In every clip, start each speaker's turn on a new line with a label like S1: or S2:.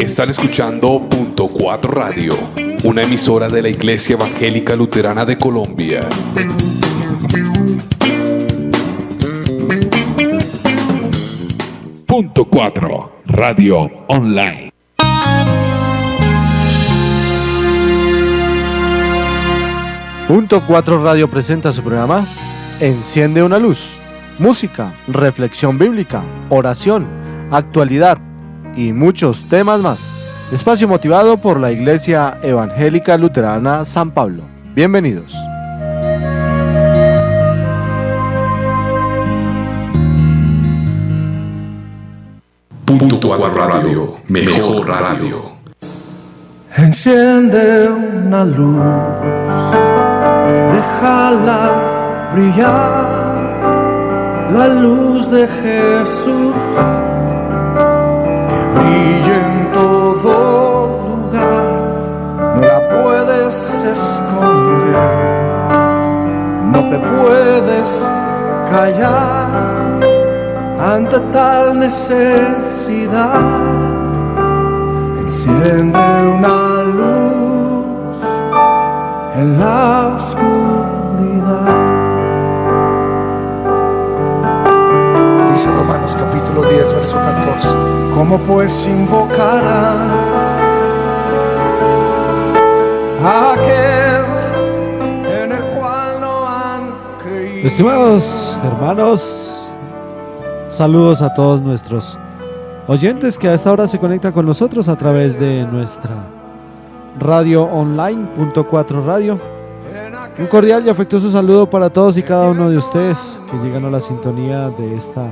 S1: Están escuchando Punto 4 Radio, una emisora de la Iglesia Evangélica Luterana de Colombia. Punto 4 Radio Online.
S2: Punto 4 Radio presenta su programa Enciende una luz. Música, reflexión bíblica, oración, actualidad y muchos temas más. Espacio motivado por la Iglesia Evangélica Luterana San Pablo. Bienvenidos.
S1: Punto 4 Radio, mejor radio.
S3: Enciende una luz, déjala brillar, la luz de Jesús, que brille en todo lugar, no la puedes esconder, no te puedes callar ante tal necesidad. Enciende una luz en la oscuridad. Dice Romanos capítulo 10, verso 14. ¿Cómo pues invocarán a aquel en el cual no han creído?
S2: Estimados hermanos, saludos a todos nuestros oyentes que a esta hora se conectan con nosotros a través de nuestra radio online, Punto 4 Radio. Un cordial y afectuoso saludo para todos y cada uno de ustedes que llegan a la sintonía de esta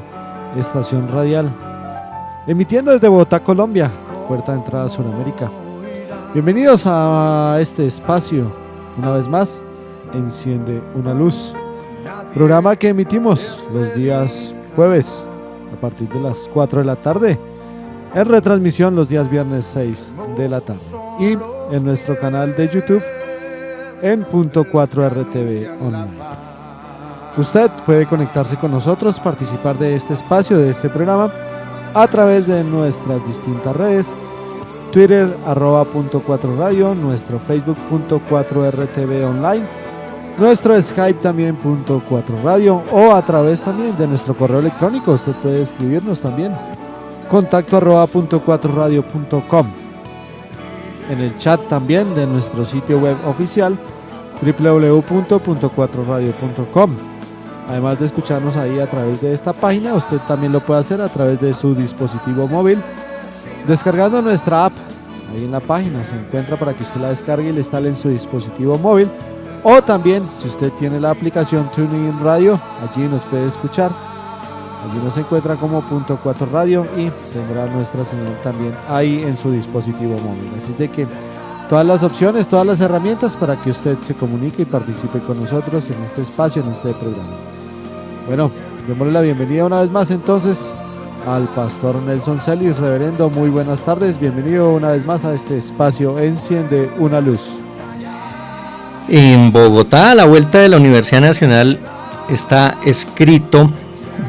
S2: estación radial, emitiendo desde Bogotá, Colombia, puerta de entrada a Sudamérica. Bienvenidos a este espacio, una vez más, Enciende una luz, programa que emitimos los días jueves a partir de las 4 de la tarde, en retransmisión los días viernes 6 de la tarde y en nuestro canal de YouTube en Punto 4 RTV Online. Usted puede conectarse con nosotros, participar de este espacio, de este programa, a través de nuestras distintas redes: Twitter, @Punto 4 Radio, nuestro Facebook, Punto 4 RTV Online, nuestro Skype también, Punto 4 Radio, o a través también de nuestro correo electrónico. Usted puede escribirnos también, contacto @punto4radio.com. En el chat también de nuestro sitio web oficial, www.punto4radio.com. Además de escucharnos ahí a través de esta página, usted también lo puede hacer a través de su dispositivo móvil, descargando nuestra app. Ahí en la página se encuentra para que usted la descargue y la instale en su dispositivo móvil. O también, si usted tiene la aplicación TuneIn Radio, allí nos puede escuchar. Allí nos encuentra como Punto 4 Radio y tendrá nuestra señal también ahí en su dispositivo móvil. Así es de que todas las opciones, todas las herramientas para que usted se comunique y participe con nosotros en este espacio, en este programa. Bueno, démosle la bienvenida una vez más entonces al pastor Nelson Celis. Reverendo, muy buenas tardes, bienvenido una vez más a este espacio Enciende una luz.
S4: En Bogotá, a la vuelta de la Universidad Nacional, está escrito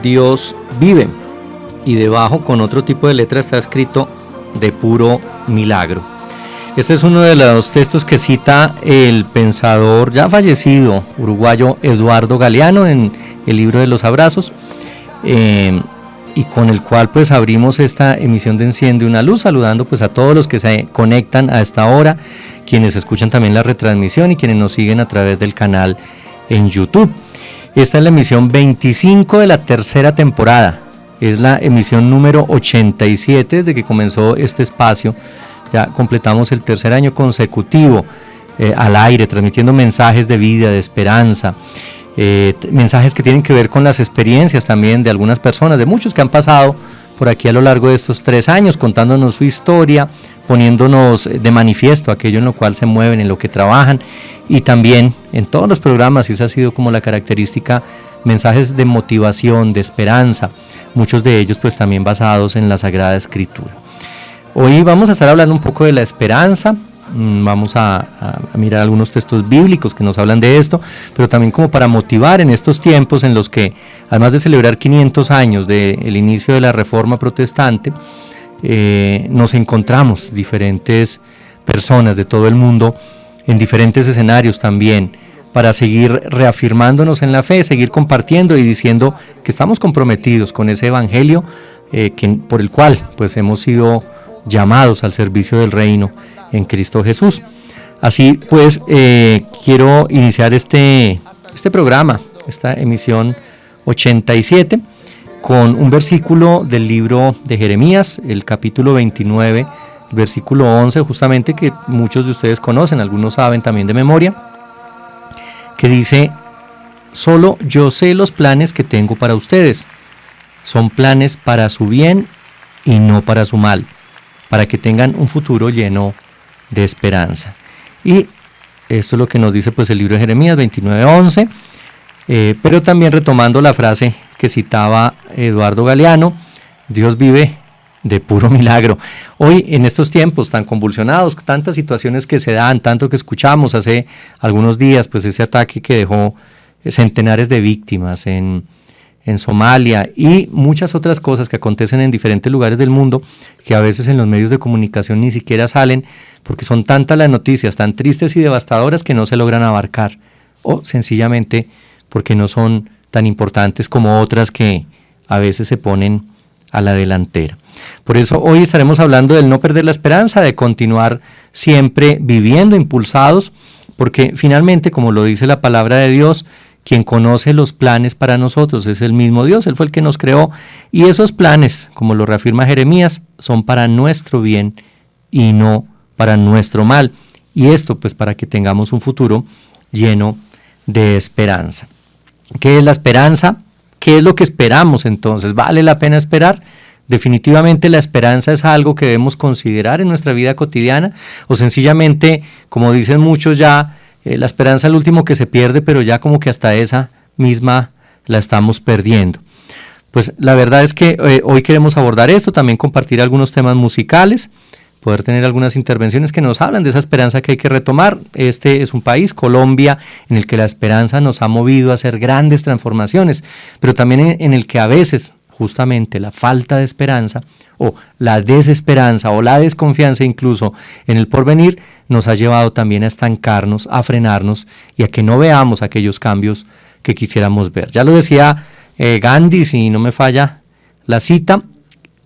S4: Dios vive, y debajo con otro tipo de letra está escrito de puro milagro. Este es uno de los textos que cita el pensador ya fallecido uruguayo Eduardo Galeano en el libro de los abrazos, y con el cual pues abrimos esta emisión de Enciende una luz, saludando pues a todos los que se conectan a esta hora, quienes escuchan también la retransmisión y quienes nos siguen a través del canal en YouTube. Esta es la emisión 25 de la tercera temporada, es la emisión número 87 desde que comenzó este espacio. Ya completamos el tercer año consecutivo al aire, transmitiendo mensajes de vida, de esperanza, mensajes que tienen que ver con las experiencias también de algunas personas, de muchos que han pasado por aquí a lo largo de estos 3 años, contándonos su historia, poniéndonos de manifiesto aquello en lo cual se mueven, en lo que trabajan, y también en todos los programas, y esa ha sido como la característica, mensajes de motivación, de esperanza, muchos de ellos pues también basados en la Sagrada Escritura. Hoy vamos a estar hablando un poco de la esperanza. Vamos a mirar algunos textos bíblicos que nos hablan de esto, pero también como para motivar en estos tiempos en los que, además de celebrar 500 años del inicio de la Reforma Protestante, nos encontramos diferentes personas de todo el mundo en diferentes escenarios también, para seguir reafirmándonos en la fe, seguir compartiendo y diciendo que estamos comprometidos con ese evangelio por el cual pues hemos sido llamados al servicio del reino en Cristo Jesús. Así pues, quiero iniciar este programa, esta emisión 87, con un versículo del libro de Jeremías, el capítulo 29, versículo 11, justamente, que muchos de ustedes conocen, algunos saben también de memoria, que dice: solo yo sé los planes que tengo para ustedes, son planes para su bien y no para su mal, para que tengan un futuro lleno de esperanza. Y esto es lo que nos dice pues el libro de Jeremías 29:11, pero también retomando la frase que citaba Eduardo Galeano: Dios vive de puro milagro. Hoy, en estos tiempos tan convulsionados, tantas situaciones que se dan, tanto que escuchamos hace algunos días, pues ese ataque que dejó centenares de víctimas en Somalia y muchas otras cosas que acontecen en diferentes lugares del mundo, que a veces en los medios de comunicación ni siquiera salen, porque son tantas las noticias tan tristes y devastadoras que no se logran abarcar, o sencillamente porque no son tan importantes como otras que a veces se ponen a la delantera. Por eso hoy estaremos hablando del no perder la esperanza, de continuar siempre viviendo impulsados, porque finalmente, como lo dice la palabra de Dios, quien conoce los planes para nosotros es el mismo Dios. Él fue el que nos creó, y esos planes, como lo reafirma Jeremías, son para nuestro bien y no para nuestro mal, y esto pues para que tengamos un futuro lleno de esperanza. ¿Qué es la esperanza? ¿Qué es lo que esperamos entonces? ¿Vale la pena esperar? Definitivamente la esperanza es algo que debemos considerar en nuestra vida cotidiana, o sencillamente, como dicen muchos ya, la esperanza es el último que se pierde, pero ya como que hasta esa misma la estamos perdiendo. Pues la verdad es que hoy queremos abordar esto, también compartir algunos temas musicales, poder tener algunas intervenciones que nos hablan de esa esperanza que hay que retomar. Este es un país, Colombia, en el que la esperanza nos ha movido a hacer grandes transformaciones, pero también en el que a veces justamente la falta de esperanza o la desesperanza o la desconfianza incluso en el porvenir nos ha llevado también a estancarnos, a frenarnos y a que no veamos aquellos cambios que quisiéramos ver. Ya lo decía Gandhi, si no me falla la cita: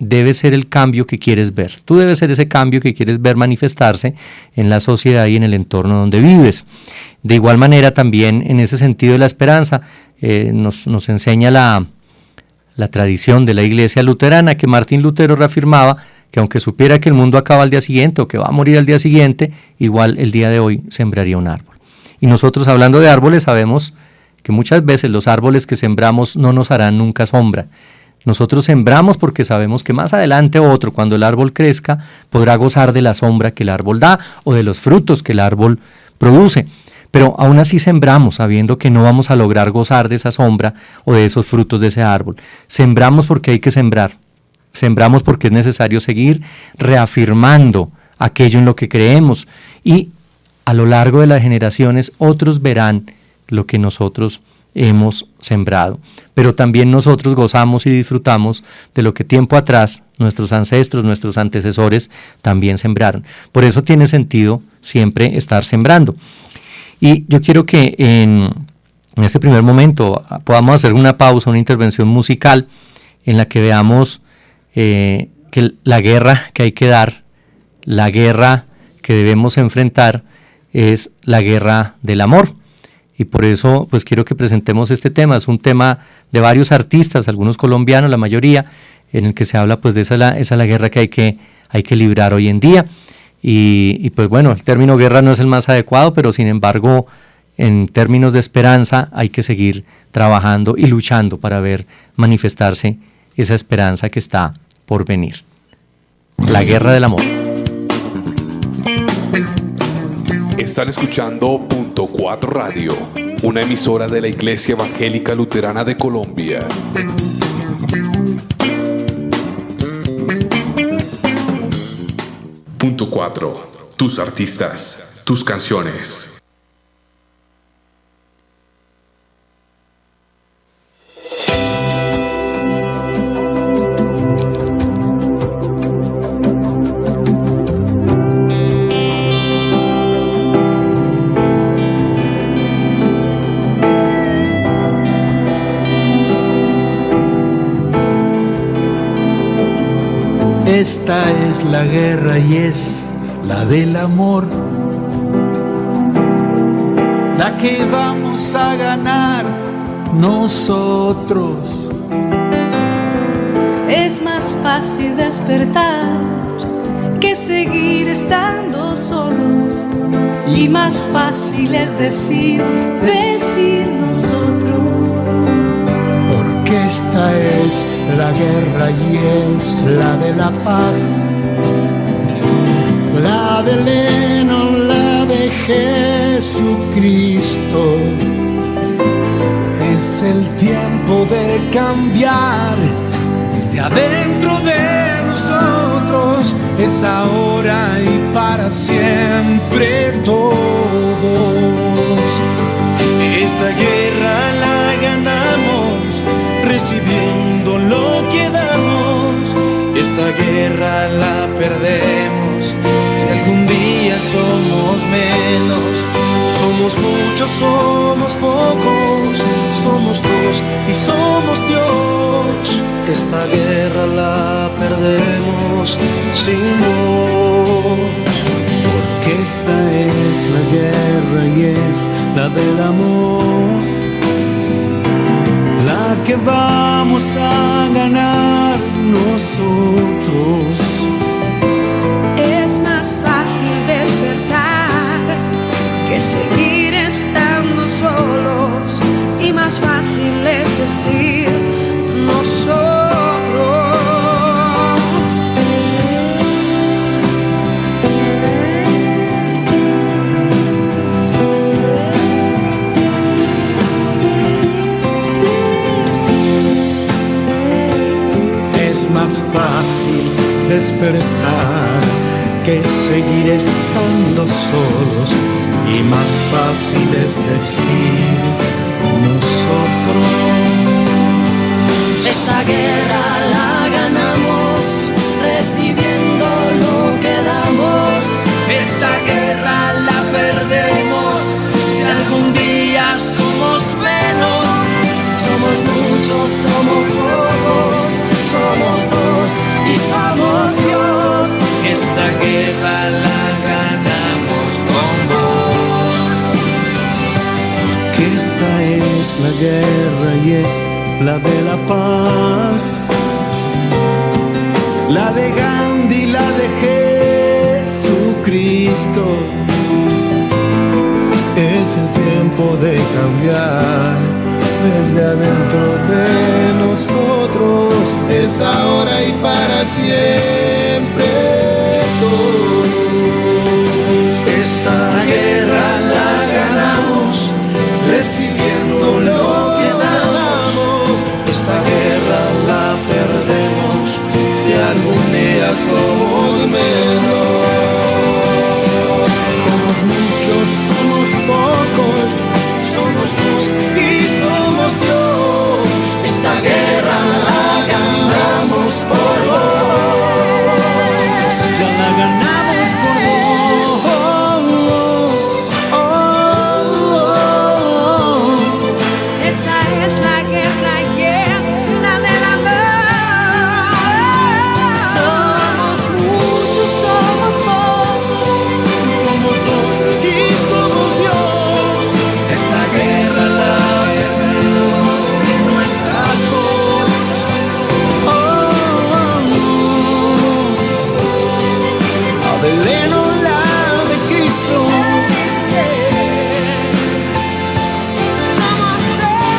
S4: debe ser el cambio que quieres ver. Tú debes ser ese cambio que quieres ver manifestarse en la sociedad y en el entorno donde vives. De igual manera, también en ese sentido de la esperanza, nos enseña la tradición de la iglesia luterana, que Martín Lutero reafirmaba que aunque supiera que el mundo acaba al día siguiente o que va a morir al día siguiente, igual el día de hoy sembraría un árbol. Y nosotros, hablando de árboles, sabemos que muchas veces los árboles que sembramos no nos harán nunca sombra. Nosotros sembramos porque sabemos que más adelante otro, cuando el árbol crezca, podrá gozar de la sombra que el árbol da o de los frutos que el árbol produce. Pero aún así sembramos sabiendo que no vamos a lograr gozar de esa sombra o de esos frutos de ese árbol. Sembramos porque hay que sembrar. Sembramos porque es necesario seguir reafirmando aquello en lo que creemos, y a lo largo de las generaciones otros verán lo que nosotros hemos sembrado. Pero también nosotros gozamos y disfrutamos de lo que tiempo atrás nuestros ancestros, nuestros antecesores también sembraron. Por eso tiene sentido siempre estar sembrando. Y yo quiero que en este primer momento podamos hacer una pausa, una intervención musical en la que veamos que la guerra que hay que dar, la guerra que debemos enfrentar, es la guerra del amor. Y por eso pues quiero que presentemos este tema. Es un tema de varios artistas, algunos colombianos, la mayoría, en el que se habla pues de esa la guerra que hay que librar hoy en día. Y pues bueno, el término guerra no es el más adecuado, pero sin embargo, en términos de esperanza hay que seguir trabajando y luchando para ver manifestarse esa esperanza que está por venir. La guerra del amor.
S1: Están escuchando Punto 4 Radio, una emisora de la Iglesia Evangélica Luterana de Colombia. Punto 4. Tus artistas, tus canciones.
S5: Esta es la guerra y es la del amor, la que vamos a ganar nosotros.
S6: Es más fácil despertar que seguir estando solos, y más fácil es decir nosotros.
S5: Porque esta es la guerra y es la de la paz, la de Lennon, la de Jesucristo.
S3: Es el tiempo de cambiar desde adentro de nosotros. Es ahora y para siempre todos.
S5: Esta guerra la ganamos recibiendo lo que damos. Esta guerra la perdemos si algún día somos menos. Somos muchos, somos pocos, somos dos y somos Dios. Esta guerra la perdemos sin voz.
S3: Porque esta es la guerra y es la del amor, la que vamos a ganar nosotros.
S6: Es más fácil despertar que seguir estando solos, y más fácil es decir nosotros.
S5: Es más fácil despertar que seguir estando solos, y más fácil es decir nosotros.
S6: Esta guerra la ganamos recibiendo lo que damos.
S3: Esta guerra la perdemos si algún día somos menos.
S6: Somos muchos, somos pocos, somos dos y somos Dios.
S3: Esta guerra la ganamos con vos.
S5: Que esta es la guerra y es la de la paz, la de Gandhi, la de Jesucristo. Es el tiempo de cambiar desde adentro de nosotros. Es ahora y para siempre todos. Esta guerra la ganamos recibiendo lo que damos. Esta guerra la perdemos si algún día somos menos. Somos muchos, somos pocos, somos dos y somos Dios. Esta guerra la ganamos por vos. Ya la ganamos por vos.
S6: Esta es la guerra y es la del amor. Somos muchos, somos pocos,
S5: Somos dos y somos Dios. Esta guerra la perdemos si no estás vos. A Belén o la de Cristo.
S6: somos todos.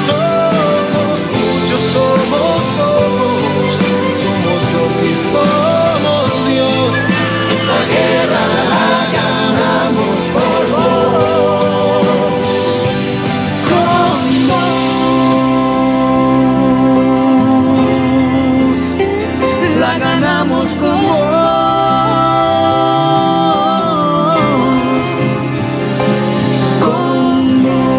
S5: Somos muchos, somos pocos, somos dos y somos Dios. Esta guerra la ganamos por vos. Con vos. La ganamos con vos. Con vos.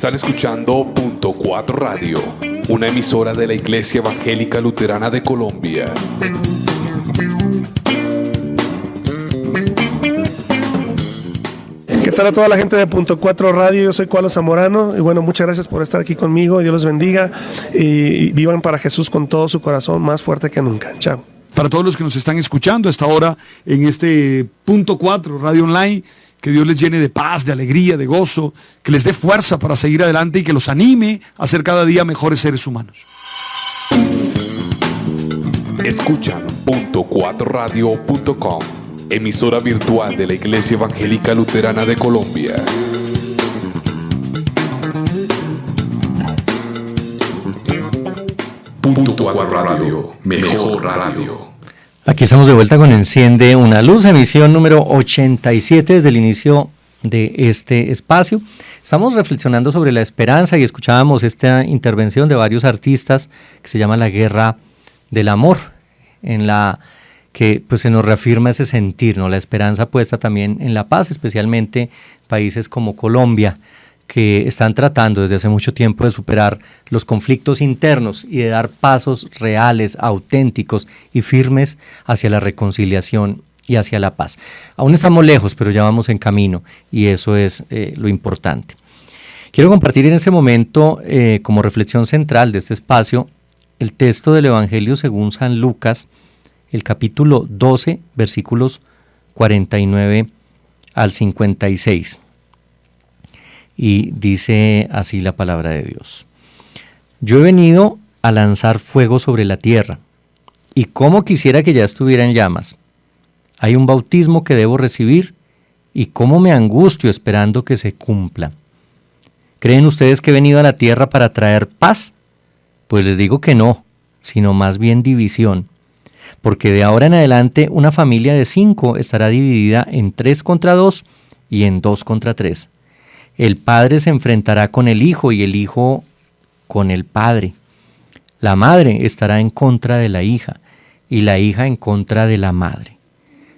S1: Están escuchando Punto 4 Radio, una emisora de la Iglesia Evangélica Luterana de Colombia.
S7: ¿Qué tal a toda la gente de Punto 4 Radio? Yo soy Cualo Zamorano y bueno, muchas gracias por estar aquí conmigo. Dios los bendiga y vivan para Jesús con todo su corazón, más fuerte que nunca. Chao.
S8: Para todos los que nos están escuchando a esta hora en este Punto 4 Radio Online, que Dios les llene de paz, de alegría, de gozo, que les dé fuerza para seguir adelante y que los anime a ser cada día mejores seres humanos.
S1: Escuchan punto4radio.com, emisora virtual de la Iglesia Evangélica Luterana de Colombia. Punto 4 Radio, mejor radio.
S4: Aquí estamos de vuelta con Enciende una Luz, emisión número 87 desde el inicio de este espacio. Estamos reflexionando sobre la esperanza y escuchábamos esta intervención de varios artistas que se llama La Guerra del Amor, en la que pues se nos reafirma ese sentir, ¿no? La esperanza puesta también en la paz, especialmente países como Colombia, que están tratando desde hace mucho tiempo de superar los conflictos internos y de dar pasos reales, auténticos y firmes hacia la reconciliación y hacia la paz. Aún estamos lejos, pero ya vamos en camino y eso es lo importante. Quiero compartir en este momento, como reflexión central de este espacio, el texto del Evangelio según San Lucas, el capítulo 12, versículos 49 al 56. Y dice así la palabra de Dios. Yo he venido a lanzar fuego sobre la tierra, y cómo quisiera que ya estuviera en llamas. Hay un bautismo que debo recibir, y cómo me angustio esperando que se cumpla. ¿Creen ustedes que he venido a la tierra para traer paz? Pues les digo que no, sino más bien división. Porque de ahora en adelante una familia de 5 estará dividida en 3 contra 2 y en 2 contra 3. El padre se enfrentará con el hijo y el hijo con el padre. La madre estará en contra de la hija y la hija en contra de la madre.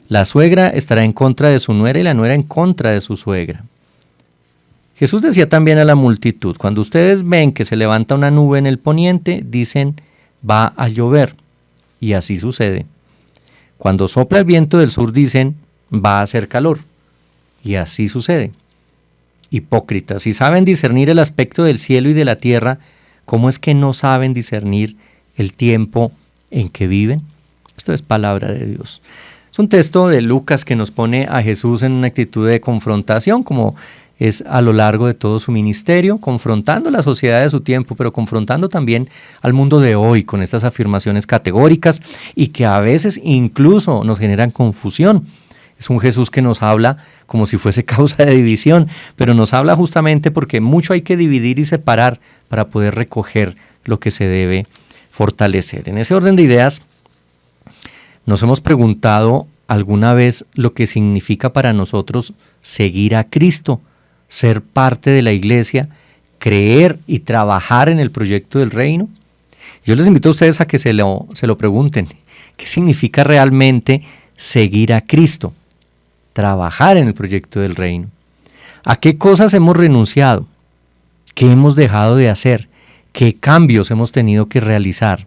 S4: La suegra estará en contra de su nuera y la nuera en contra de su suegra. Jesús decía también a la multitud, cuando ustedes ven que se levanta una nube en el poniente, dicen, va a llover. Y así sucede. Cuando sopla el viento del sur, dicen, va a hacer calor. Y así sucede. Hipócritas, si saben discernir el aspecto del cielo y de la tierra, ¿cómo es que no saben discernir el tiempo en que viven? Esto es palabra de Dios. Es un texto de Lucas que nos pone a Jesús en una actitud de confrontación, como es a lo largo de todo su ministerio, confrontando la sociedad de su tiempo, pero confrontando también al mundo de hoy con estas afirmaciones categóricas y que a veces incluso nos generan confusión. Es un Jesús que nos habla como si fuese causa de división, pero nos habla justamente porque mucho hay que dividir y separar para poder recoger lo que se debe fortalecer. En ese orden de ideas, nos hemos preguntado alguna vez lo que significa para nosotros seguir a Cristo, ser parte de la iglesia, creer y trabajar en el proyecto del reino. Yo les invito a ustedes a que se lo pregunten. ¿Qué significa realmente seguir a Cristo? Trabajar en el proyecto del reino. ¿A qué cosas hemos renunciado? ¿Qué hemos dejado de hacer? ¿Qué cambios hemos tenido que realizar?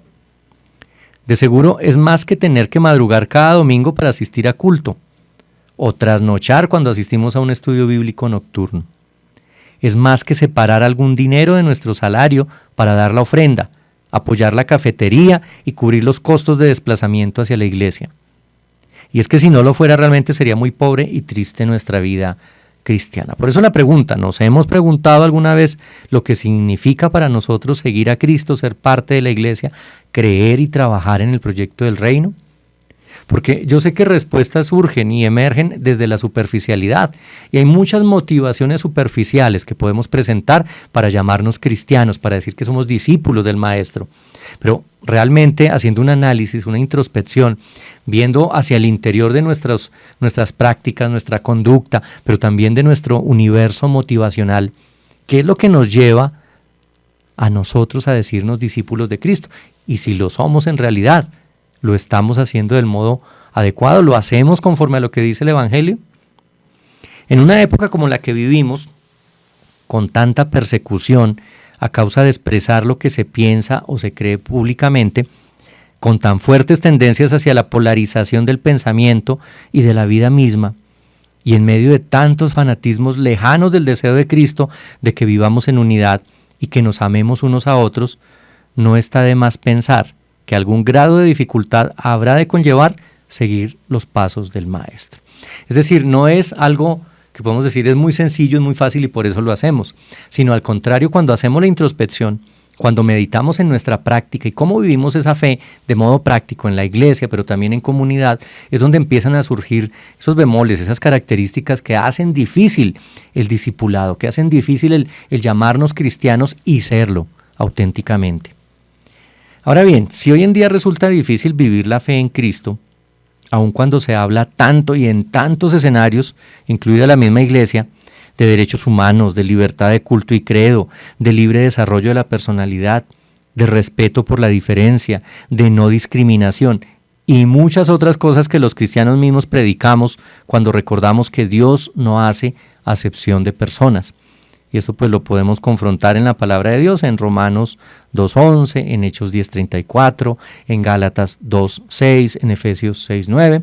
S4: De seguro es más que tener que madrugar cada domingo para asistir a culto o trasnochar cuando asistimos a un estudio bíblico nocturno. Es más que separar algún dinero de nuestro salario para dar la ofrenda, apoyar la cafetería y cubrir los costos de desplazamiento hacia la iglesia. Y es que si no lo fuera realmente sería muy pobre y triste nuestra vida cristiana. Por eso la pregunta, ¿nos hemos preguntado alguna vez lo que significa para nosotros seguir a Cristo, ser parte de la iglesia, creer y trabajar en el proyecto del reino? Porque yo sé que respuestas surgen y emergen desde la superficialidad y hay muchas motivaciones superficiales que podemos presentar para llamarnos cristianos, para decir que somos discípulos del Maestro. Pero realmente haciendo un análisis, una introspección, viendo hacia el interior de nuestras prácticas, nuestra conducta, pero también de nuestro universo motivacional, ¿qué es lo que nos lleva a nosotros a decirnos discípulos de Cristo? Y si lo somos en realidad, ¿lo estamos haciendo del modo adecuado? ¿Lo hacemos conforme a lo que dice el Evangelio? En una época como la que vivimos, con tanta persecución a causa de expresar lo que se piensa o se cree públicamente, con tan fuertes tendencias hacia la polarización del pensamiento y de la vida misma, y en medio de tantos fanatismos lejanos del deseo de Cristo de que vivamos en unidad y que nos amemos unos a otros, no está de más pensar que algún grado de dificultad habrá de conllevar seguir los pasos del Maestro. Es decir, no es algo que podemos decir es muy sencillo, es muy fácil y por eso lo hacemos, sino al contrario, cuando hacemos la introspección, cuando meditamos en nuestra práctica y cómo vivimos esa fe de modo práctico en la iglesia, pero también en comunidad, es donde empiezan a surgir esos bemoles, esas características que hacen difícil el discipulado, que hacen difícil el llamarnos cristianos y serlo auténticamente. Ahora bien, si hoy en día resulta difícil vivir la fe en Cristo, aun cuando se habla tanto y en tantos escenarios, incluida la misma iglesia, de derechos humanos, de libertad de culto y credo, de libre desarrollo de la personalidad, de respeto por la diferencia, de no discriminación y muchas otras cosas que los cristianos mismos predicamos cuando recordamos que Dios no hace acepción de personas. Y eso pues lo podemos confrontar en la palabra de Dios, en Romanos 2:11, en Hechos 10:34, en Gálatas 2:6, en Efesios 6:9,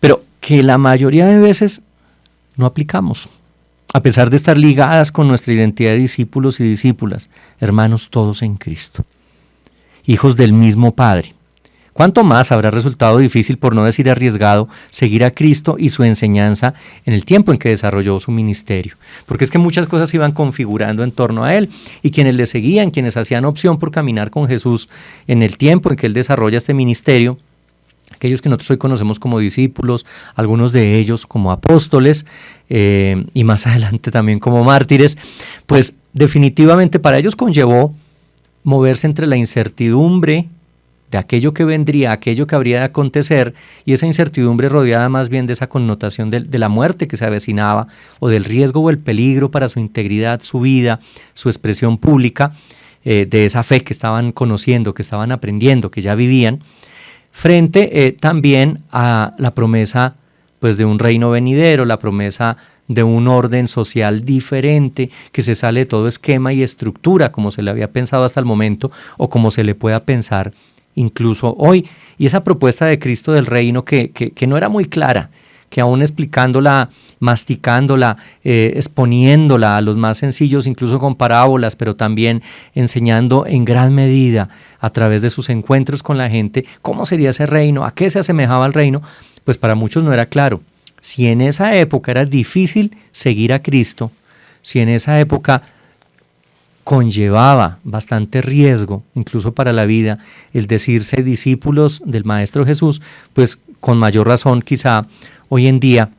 S4: pero que la mayoría de veces no aplicamos, a pesar de estar ligadas con nuestra identidad de discípulos y discípulas, hermanos todos en Cristo, hijos del mismo Padre. ¿Cuánto más habrá resultado difícil, por no decir arriesgado, seguir a Cristo y su enseñanza en el tiempo en que desarrolló su ministerio? Porque es que muchas cosas se iban configurando en torno a Él, y quienes le seguían, quienes hacían opción por caminar con Jesús en el tiempo en que Él desarrolla este ministerio, aquellos que nosotros hoy conocemos como discípulos, algunos de ellos como apóstoles, y más adelante también como mártires, pues definitivamente para ellos conllevó moverse entre la incertidumbre de aquello que vendría, aquello que habría de acontecer, y esa incertidumbre rodeada más bien de esa connotación de la muerte que se avecinaba, o del riesgo o el peligro para su integridad, su vida, su expresión pública, de esa fe que estaban conociendo, que estaban aprendiendo, que ya vivían, frente también a la promesa pues, de un reino venidero, la promesa de un orden social diferente, que se sale de todo esquema y estructura como se le había pensado hasta el momento, o como se le pueda pensar incluso hoy. Y esa propuesta de Cristo del reino que no era muy clara, que aún explicándola, masticándola, exponiéndola a los más sencillos, incluso con parábolas, pero también enseñando en gran medida a través de sus encuentros con la gente cómo sería ese reino, a qué se asemejaba el reino, pues para muchos no era claro. Si en esa época era difícil seguir a Cristo, si en esa época conllevaba bastante riesgo, incluso para la vida, el decirse discípulos del Maestro Jesús, pues con mayor razón quizá hoy en día,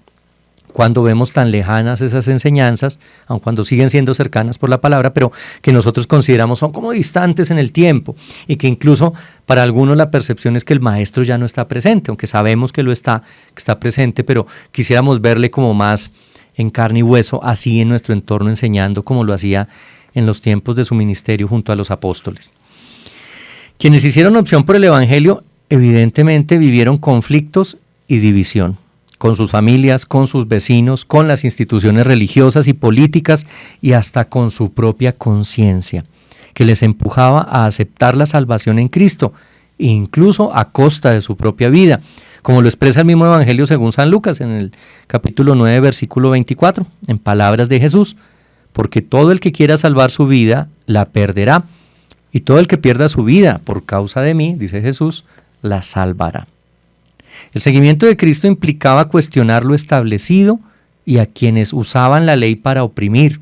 S4: cuando vemos tan lejanas esas enseñanzas, aun cuando siguen siendo cercanas por la palabra, pero que nosotros consideramos son como distantes en el tiempo, y que incluso para algunos la percepción es que el Maestro ya no está presente, aunque sabemos que que está presente, pero quisiéramos verle como más en carne y hueso, así en nuestro entorno, enseñando como lo hacía en los tiempos de su ministerio junto a los apóstoles. Quienes hicieron opción por el Evangelio evidentemente vivieron conflictos y división con sus familias, con sus vecinos, con las instituciones religiosas y políticas, y hasta con su propia conciencia, que les empujaba a aceptar la salvación en Cristo, incluso a costa de su propia vida, como lo expresa el mismo Evangelio según San Lucas en el capítulo 9, versículo 24, en palabras de Jesús: porque todo el que quiera salvar su vida, la perderá, y todo el que pierda su vida por causa de mí, dice Jesús, la salvará. El seguimiento de Cristo implicaba cuestionar lo establecido y a quienes usaban la ley para oprimir,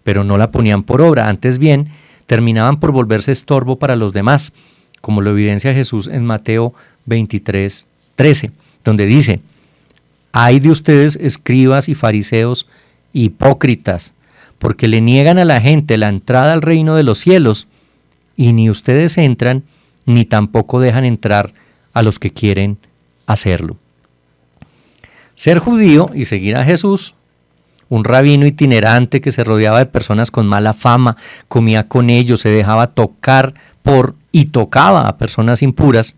S4: pero no la ponían por obra, antes bien, terminaban por volverse estorbo para los demás, como lo evidencia Jesús en Mateo 23:13, donde dice: «Ay de ustedes, escribas y fariseos hipócritas, porque le niegan a la gente la entrada al reino de los cielos, y ni ustedes entran, ni tampoco dejan entrar a los que quieren hacerlo». Ser judío y seguir a Jesús, un rabino itinerante que se rodeaba de personas con mala fama, comía con ellos, se dejaba tocar por y tocaba a personas impuras,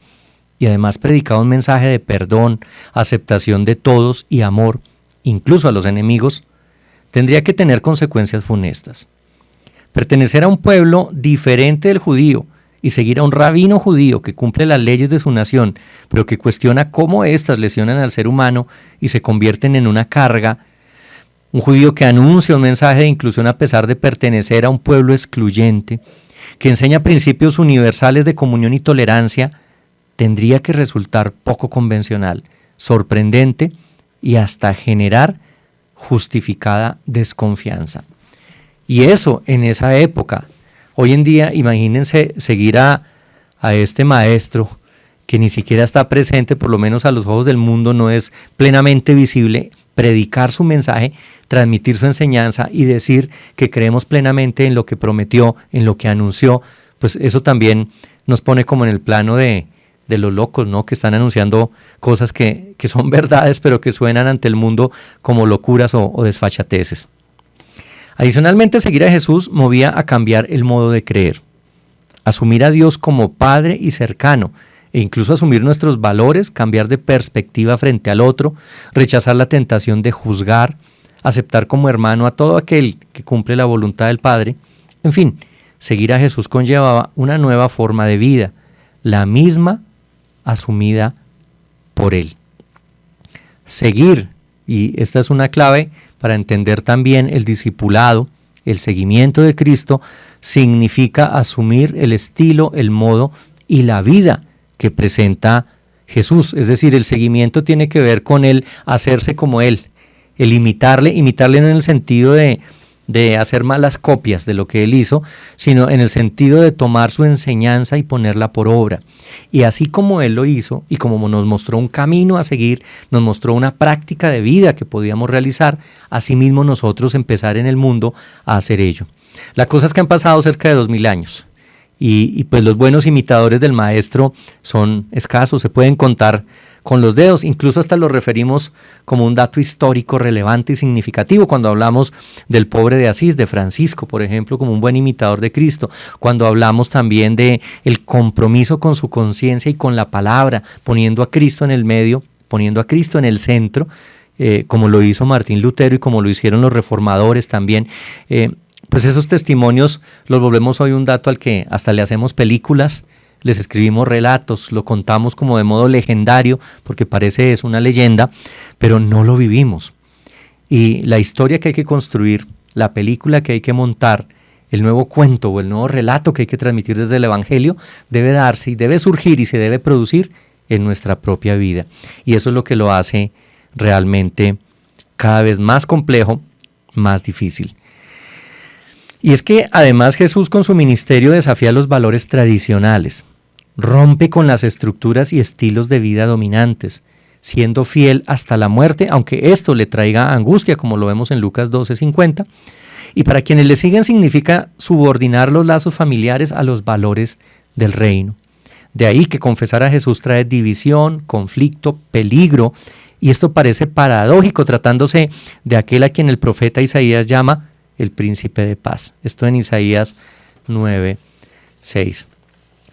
S4: y además predicaba un mensaje de perdón, aceptación de todos y amor, incluso a los enemigos, tendría que tener consecuencias funestas. Pertenecer a un pueblo diferente del judío y seguir a un rabino judío que cumple las leyes de su nación, pero que cuestiona cómo éstas lesionan al ser humano y se convierten en una carga, un judío que anuncia un mensaje de inclusión a pesar de pertenecer a un pueblo excluyente, que enseña principios universales de comunión y tolerancia, tendría que resultar poco convencional, sorprendente y hasta generar justificada desconfianza. Y eso en esa época. Hoy en día, imagínense seguir a este maestro que ni siquiera está presente, por lo menos a los ojos del mundo, no es plenamente visible, predicar su mensaje, transmitir su enseñanza y decir que creemos plenamente en lo que prometió, en lo que anunció, pues eso también nos pone como en el plano de los locos, ¿no? Que están anunciando cosas que son verdades, pero que suenan ante el mundo como locuras o desfachateces. Adicionalmente, seguir a Jesús movía a cambiar el modo de creer, asumir a Dios como Padre y cercano, e incluso asumir nuestros valores, cambiar de perspectiva frente al otro, rechazar la tentación de juzgar, aceptar como hermano a todo aquel que cumple la voluntad del Padre. En fin, seguir a Jesús conllevaba una nueva forma de vida, la misma asumida por Él. Seguir, y esta es una clave para entender también el discipulado, el seguimiento de Cristo, significa asumir el estilo, el modo y la vida que presenta Jesús. Es decir, el seguimiento tiene que ver con el hacerse como Él, el imitarle no en el sentido de hacer malas copias de lo que Él hizo, sino en el sentido de tomar su enseñanza y ponerla por obra. Y así como Él lo hizo y como nos mostró un camino a seguir, nos mostró una práctica de vida que podíamos realizar, asimismo nosotros empezar en el mundo a hacer ello. La cosa es que han pasado cerca de 2000 años y pues los buenos imitadores del maestro son escasos, se pueden contar con los dedos, incluso hasta los referimos como un dato histórico relevante y significativo cuando hablamos del pobre de Asís, de Francisco, por ejemplo, como un buen imitador de Cristo, cuando hablamos también de el compromiso con su conciencia y con la palabra, poniendo a Cristo en el medio, poniendo a Cristo en el centro, como lo hizo Martín Lutero y como lo hicieron los reformadores también. Pues esos testimonios los volvemos hoy un dato al que hasta le hacemos películas, les escribimos relatos, lo contamos como de modo legendario, porque parece es una leyenda, pero no lo vivimos. Y la historia que hay que construir, la película que hay que montar, el nuevo cuento o el nuevo relato que hay que transmitir desde el Evangelio, debe darse y debe surgir y se debe producir en nuestra propia vida. Y eso es lo que lo hace realmente cada vez más complejo, más difícil. Y es que además Jesús con su ministerio desafía los valores tradicionales, rompe con las estructuras y estilos de vida dominantes, siendo fiel hasta la muerte, aunque esto le traiga angustia, como lo vemos en Lucas 12:50, y para quienes le siguen significa subordinar los lazos familiares a los valores del reino. De ahí que confesar a Jesús trae división, conflicto, peligro, y esto parece paradójico tratándose de aquel a quien el profeta Isaías llama el príncipe de paz. Esto en Isaías 9:6.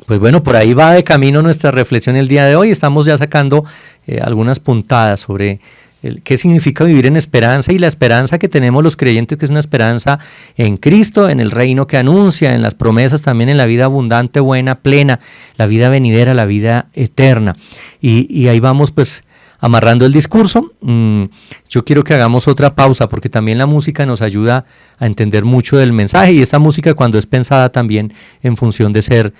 S4: Pues bueno, por ahí va de camino nuestra reflexión el día de hoy. Estamos ya sacando algunas puntadas sobre qué significa vivir en esperanza y la esperanza que tenemos los creyentes, que es una esperanza en Cristo, en el reino que anuncia, en las promesas, también en la vida abundante, buena, plena, la vida venidera, la vida eterna. Y ahí vamos pues amarrando el discurso. Yo quiero que hagamos otra pausa porque también la música nos ayuda a entender mucho del mensaje y esta música cuando es pensada también en función de ser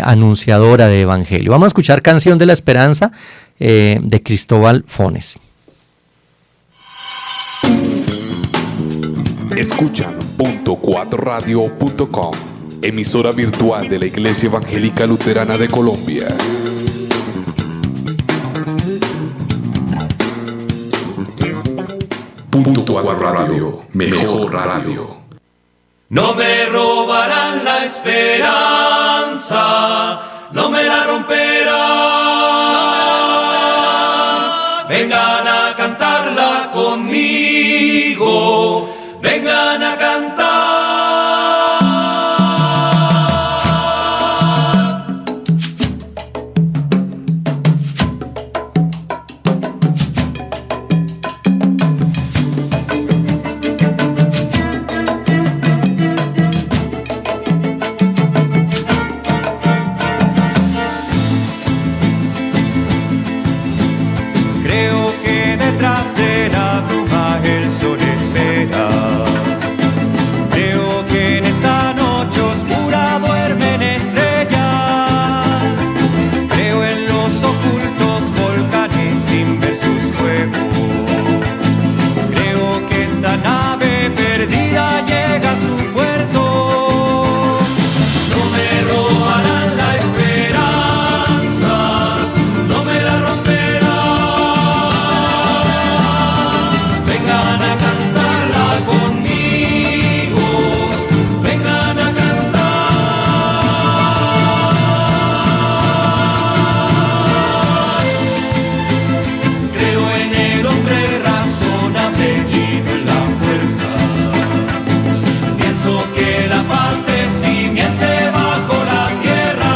S4: anunciadora de evangelio. Vamos a escuchar Canción de la Esperanza de Cristóbal Fones.
S1: Escuchan .4radio.com, emisora virtual de la Iglesia Evangélica Luterana de Colombia. .4 Radio, mejor radio.
S5: No me robarán la esperanza, no me la romperán. Vengan a cantarla conmigo, vengan a cantar.
S3: Creo que la paz es simiente bajo la tierra.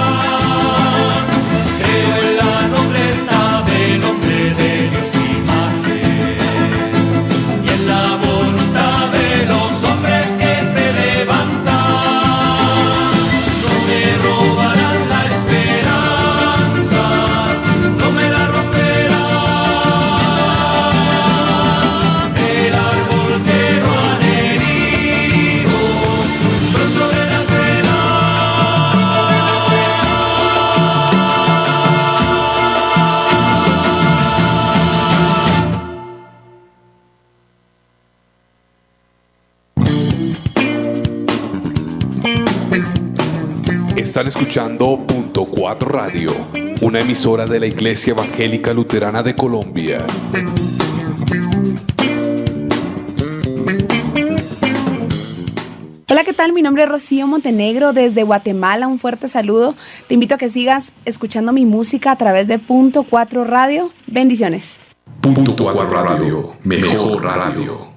S3: Creo en la nobleza del hombre de Dios imagen y en la voluntad de los hombres que se levantan. No me robarán la esperanza, no me la romperán. El árbol que no han herido pronto renacerá.
S1: Están escuchando Punto 4 Radio, una emisora de la Iglesia Evangélica Luterana de Colombia.
S9: Hola, ¿qué tal? Mi nombre es Rocío Montenegro desde Guatemala. Un fuerte saludo. Te invito a que sigas escuchando mi música a través de Punto 4 Radio. Bendiciones.
S1: Punto 4 Radio, mejor radio.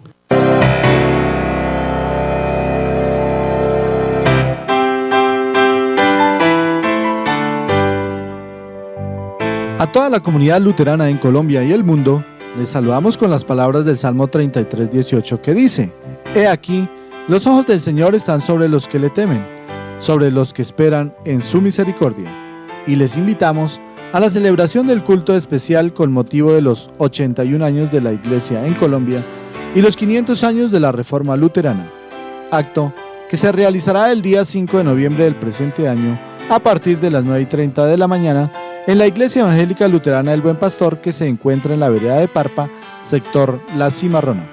S2: A toda la comunidad luterana en Colombia y el mundo, les saludamos con las palabras del Salmo 33:18 que dice: He aquí, los ojos del Señor están sobre los que le temen, sobre los que esperan en su misericordia. Y les invitamos a la celebración del culto especial con motivo de los 81 años de la Iglesia en Colombia y los 500 años de la Reforma Luterana, acto que se realizará el día 5 de noviembre del presente año a partir de las 9:30 de la mañana en la Iglesia Evangélica Luterana del Buen Pastor, que se encuentra en la vereda de Parpa, sector La Cimarrona.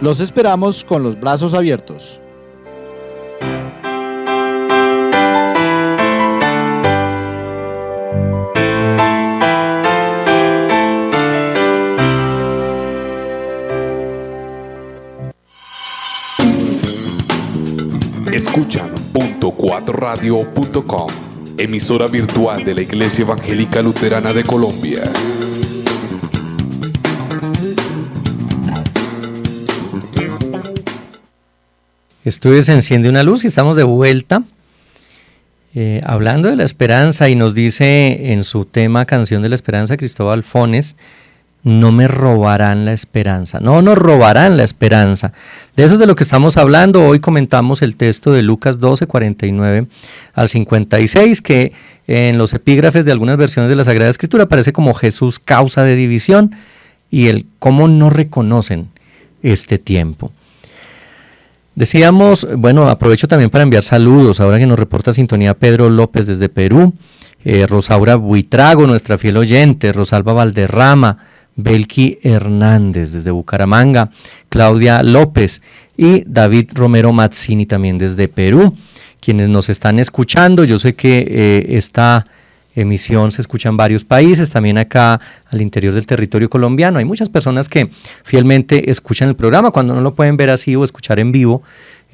S2: Los esperamos con los brazos abiertos.
S1: Escuchan punto4radio.com, emisora virtual de la Iglesia Evangélica Luterana de Colombia.
S4: Esto es Enciende una Luz y estamos de vuelta hablando de la esperanza, y nos dice en su tema Canción de la Esperanza Cristóbal Fones: no me robarán la esperanza, no nos robarán la esperanza. De eso es de lo que estamos hablando. Hoy comentamos el texto de Lucas 12, 49 al 56, que en los epígrafes de algunas versiones de la Sagrada Escritura aparece como Jesús causa de división, y el cómo no reconocen este tiempo. Decíamos, bueno, aprovecho también para enviar saludos, ahora que nos reporta sintonía Pedro López desde Perú, Rosaura Buitrago, nuestra fiel oyente, Rosalba Valderrama, Belki Hernández desde Bucaramanga, Claudia López y David Romero Mazzini también desde Perú, quienes nos están escuchando. Yo sé que esta emisión se escucha en varios países, también acá al interior del territorio colombiano. Hay muchas personas que fielmente escuchan el programa cuando no lo pueden ver así o escuchar en vivo.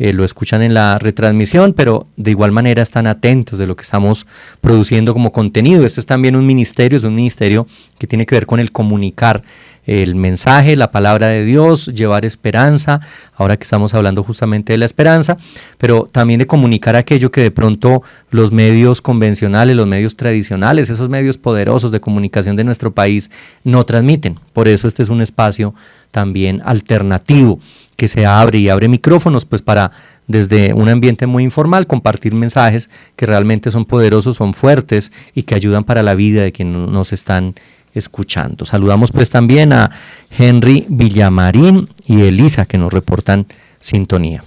S4: Lo escuchan en la retransmisión, pero de igual manera están atentos de lo que estamos produciendo como contenido. Este es también un ministerio, es un ministerio que tiene que ver con el comunicar el mensaje, la palabra de Dios, llevar esperanza, ahora que estamos hablando justamente de la esperanza, pero también de comunicar aquello que de pronto los medios convencionales, los medios tradicionales, esos medios poderosos de comunicación de nuestro país no transmiten. Por eso este es un espacio también alternativo que se abre y abre micrófonos pues para, desde un ambiente muy informal, compartir mensajes que realmente son poderosos, son fuertes y que ayudan para la vida de quienes nos están escuchando. Saludamos pues también a Henry Villamarín y Elisa, que nos reportan sintonía.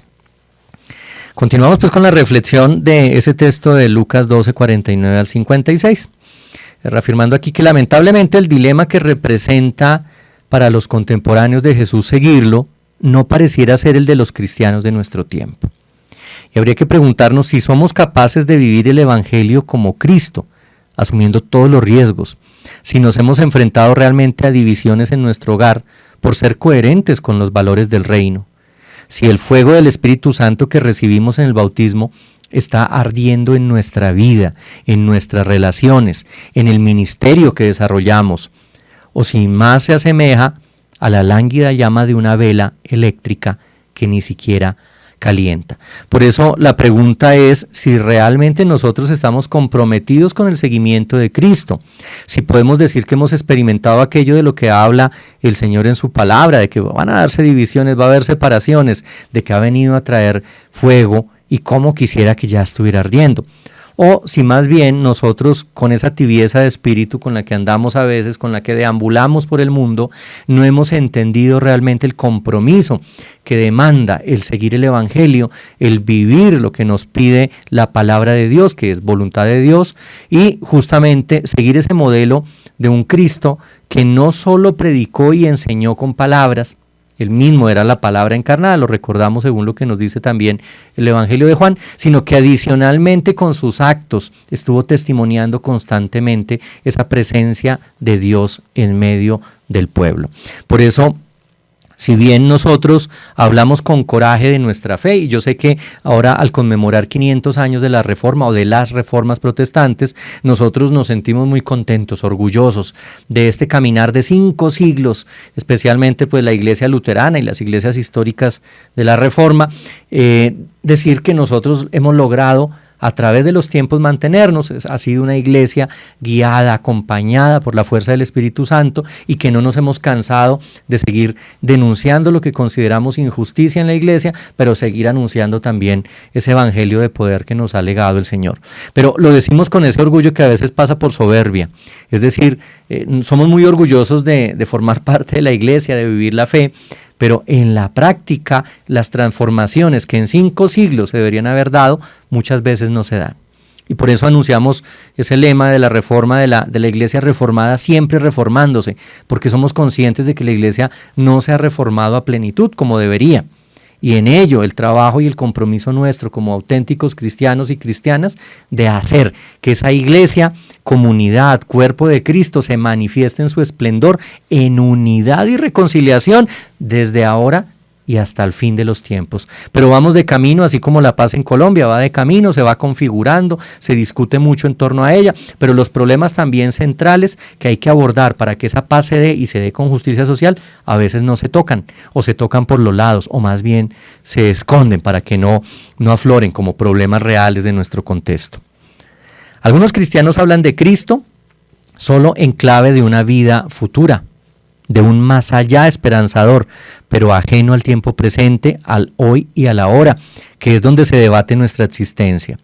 S4: Continuamos pues con la reflexión de ese texto de Lucas 12, 49 al 56, reafirmando aquí que lamentablemente el dilema que representa para los contemporáneos de Jesús seguirlo no pareciera ser el de los cristianos de nuestro tiempo. Y habría que preguntarnos si somos capaces de vivir el Evangelio como Cristo, asumiendo todos los riesgos, si nos hemos enfrentado realmente a divisiones en nuestro hogar por ser coherentes con los valores del reino, si el fuego del Espíritu Santo que recibimos en el bautismo está ardiendo en nuestra vida, en nuestras relaciones, en el ministerio que desarrollamos, o si más se asemeja a la lánguida llama de una vela eléctrica que ni siquiera calienta. Por eso la pregunta es si realmente nosotros estamos comprometidos con el seguimiento de Cristo, si podemos decir que hemos experimentado aquello de lo que habla el Señor en su palabra, de que van a darse divisiones, va a haber separaciones, de que ha venido a traer fuego y cómo quisiera que ya estuviera ardiendo. O si más bien nosotros con esa tibieza de espíritu con la que andamos a veces, con la que deambulamos por el mundo, no hemos entendido realmente el compromiso que demanda el seguir el Evangelio, el vivir lo que nos pide la palabra de Dios, que es voluntad de Dios, y justamente seguir ese modelo de un Cristo que no solo predicó y enseñó con palabras, él mismo era la palabra encarnada, lo recordamos según lo que nos dice también el Evangelio de Juan, sino que adicionalmente con sus actos estuvo testimoniando constantemente esa presencia de Dios en medio del pueblo. Por eso, si bien nosotros hablamos con coraje de nuestra fe, y yo sé que ahora al conmemorar 500 años de la Reforma o de las reformas protestantes, nosotros nos sentimos muy contentos, orgullosos de este caminar de 5 siglos, especialmente pues la Iglesia luterana y las iglesias históricas de la Reforma, decir que nosotros hemos logrado a través de los tiempos mantenernos. Ha sido una iglesia guiada, acompañada por la fuerza del Espíritu Santo, y que no nos hemos cansado de seguir denunciando lo que consideramos injusticia en la iglesia, pero seguir anunciando también ese evangelio de poder que nos ha legado el Señor. Pero lo decimos con ese orgullo que a veces pasa por soberbia, es decir, somos muy orgullosos de formar parte de la iglesia, de vivir la fe, pero en la práctica las transformaciones que en 5 siglos se deberían haber dado muchas veces no se dan. Y por eso anunciamos ese lema de la reforma de la iglesia reformada, siempre reformándose, porque somos conscientes de que la iglesia no se ha reformado a plenitud como debería. Y en ello el trabajo y el compromiso nuestro como auténticos cristianos y cristianas de hacer que esa iglesia, comunidad, cuerpo de Cristo se manifieste en su esplendor, en unidad y reconciliación desde ahora y hasta el fin de los tiempos. Pero vamos de camino, así como la paz en Colombia va de camino, se va configurando, se discute mucho en torno a ella, pero los problemas también centrales que hay que abordar para que esa paz se dé y se dé con justicia social, a veces no se tocan, o se tocan por los lados, o más bien se esconden para que no afloren como problemas reales de nuestro contexto. Algunos cristianos hablan de Cristo solo en clave de una vida futura, de un más allá esperanzador, pero ajeno al tiempo presente, al hoy y a la hora, que es donde se debate nuestra existencia.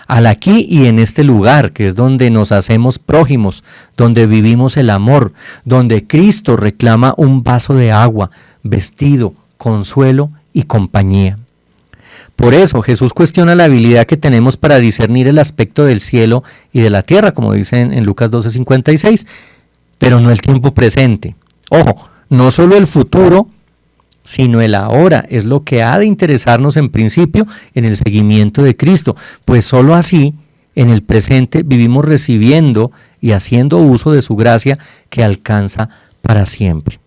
S4: Al aquí y en este lugar, que es donde nos hacemos prójimos, donde vivimos el amor, donde Cristo reclama un vaso de agua, vestido, consuelo y compañía. Por eso Jesús cuestiona la habilidad que tenemos para discernir el aspecto del cielo y de la tierra, como dice en Lucas 12:56, pero no el tiempo presente. Ojo, no solo el futuro, sino el ahora es lo que ha de interesarnos en principio en el seguimiento de Cristo, pues solo así en el presente vivimos recibiendo y haciendo uso de su gracia que alcanza para siempre.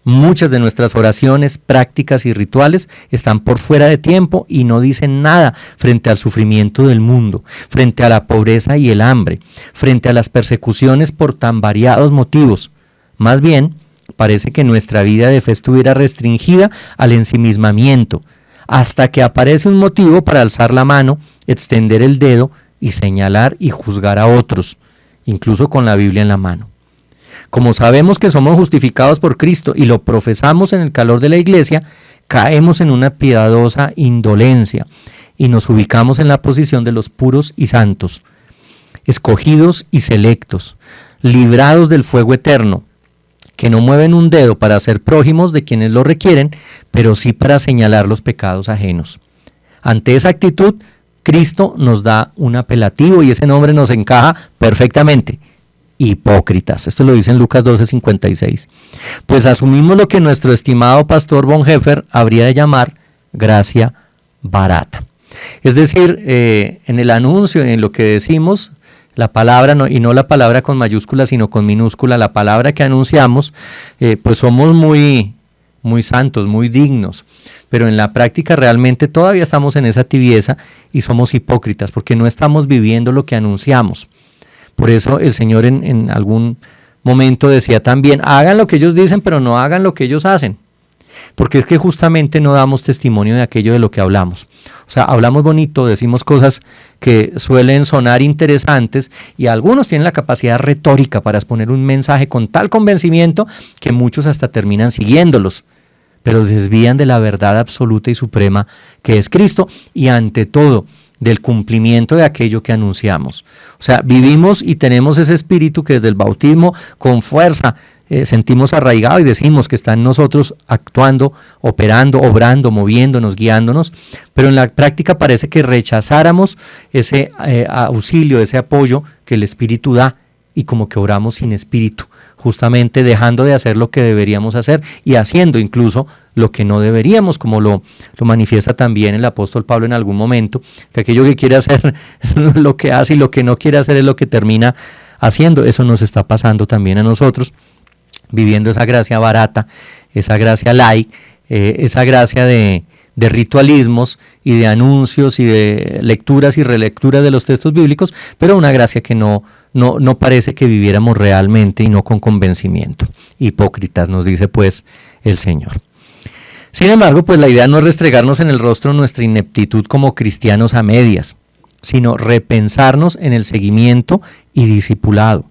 S4: Muchas de nuestras oraciones, prácticas y rituales están por fuera de tiempo y no dicen nada frente al sufrimiento del mundo, frente a la pobreza y el hambre, frente a las persecuciones por tan variados motivos. Más bien, parece que nuestra vida de fe estuviera restringida al ensimismamiento, hasta que aparece un motivo para alzar la mano, extender el dedo y señalar y juzgar a otros, incluso con la Biblia en la mano. Como sabemos que somos justificados por Cristo y lo profesamos en el calor de la iglesia, caemos en una piadosa indolencia y nos ubicamos en la posición de los puros y santos, escogidos y selectos, librados del fuego eterno, que no mueven un dedo para ser prójimos de quienes lo requieren, pero sí para señalar los pecados ajenos. Ante esa actitud, Cristo nos da un apelativo y ese nombre nos encaja perfectamente: hipócritas. Esto lo dice en Lucas 12:56. Pues asumimos lo que nuestro estimado pastor Bonhoeffer habría de llamar gracia barata. Es decir, en el anuncio, en lo que decimos, la palabra, y no la palabra con mayúscula, sino con minúscula, la palabra que anunciamos, pues somos muy santos, muy dignos, pero en la práctica realmente todavía estamos en esa tibieza y somos hipócritas porque no estamos viviendo lo que anunciamos. Por eso el Señor en algún momento decía también: hagan lo que ellos dicen, pero no hagan lo que ellos hacen. porque es que justamente no damos testimonio de aquello de lo que hablamos. O sea, hablamos bonito, decimos cosas que suelen sonar interesantes y algunos tienen la capacidad retórica para exponer un mensaje con tal convencimiento que muchos hasta terminan siguiéndolos, pero desvían de la verdad absoluta y suprema que es Cristo y ante todo del cumplimiento de aquello que anunciamos. O sea, vivimos y tenemos ese espíritu que desde el bautismo con fuerza sentimos arraigado y decimos que está en nosotros actuando, operando, obrando, moviéndonos, guiándonos, pero en la práctica parece que rechazáramos ese auxilio, ese apoyo que el Espíritu da y como que oramos sin espíritu, justamente dejando de hacer lo que deberíamos hacer y haciendo incluso lo que no deberíamos, como lo manifiesta también el apóstol Pablo en algún momento, que aquello que quiere hacer lo que hace y lo que no quiere hacer es lo que termina haciendo. Eso nos está pasando también a nosotros, viviendo esa gracia barata, esa gracia light, esa gracia de ritualismos y de anuncios y de lecturas y relecturas de los textos bíblicos, pero una gracia que no parece que viviéramos realmente y no con convencimiento. Hipócritas, nos dice pues el Señor. Sin embargo, pues la idea no es restregarnos en el rostro nuestra ineptitud como cristianos a medias, sino repensarnos en el seguimiento y discipulado.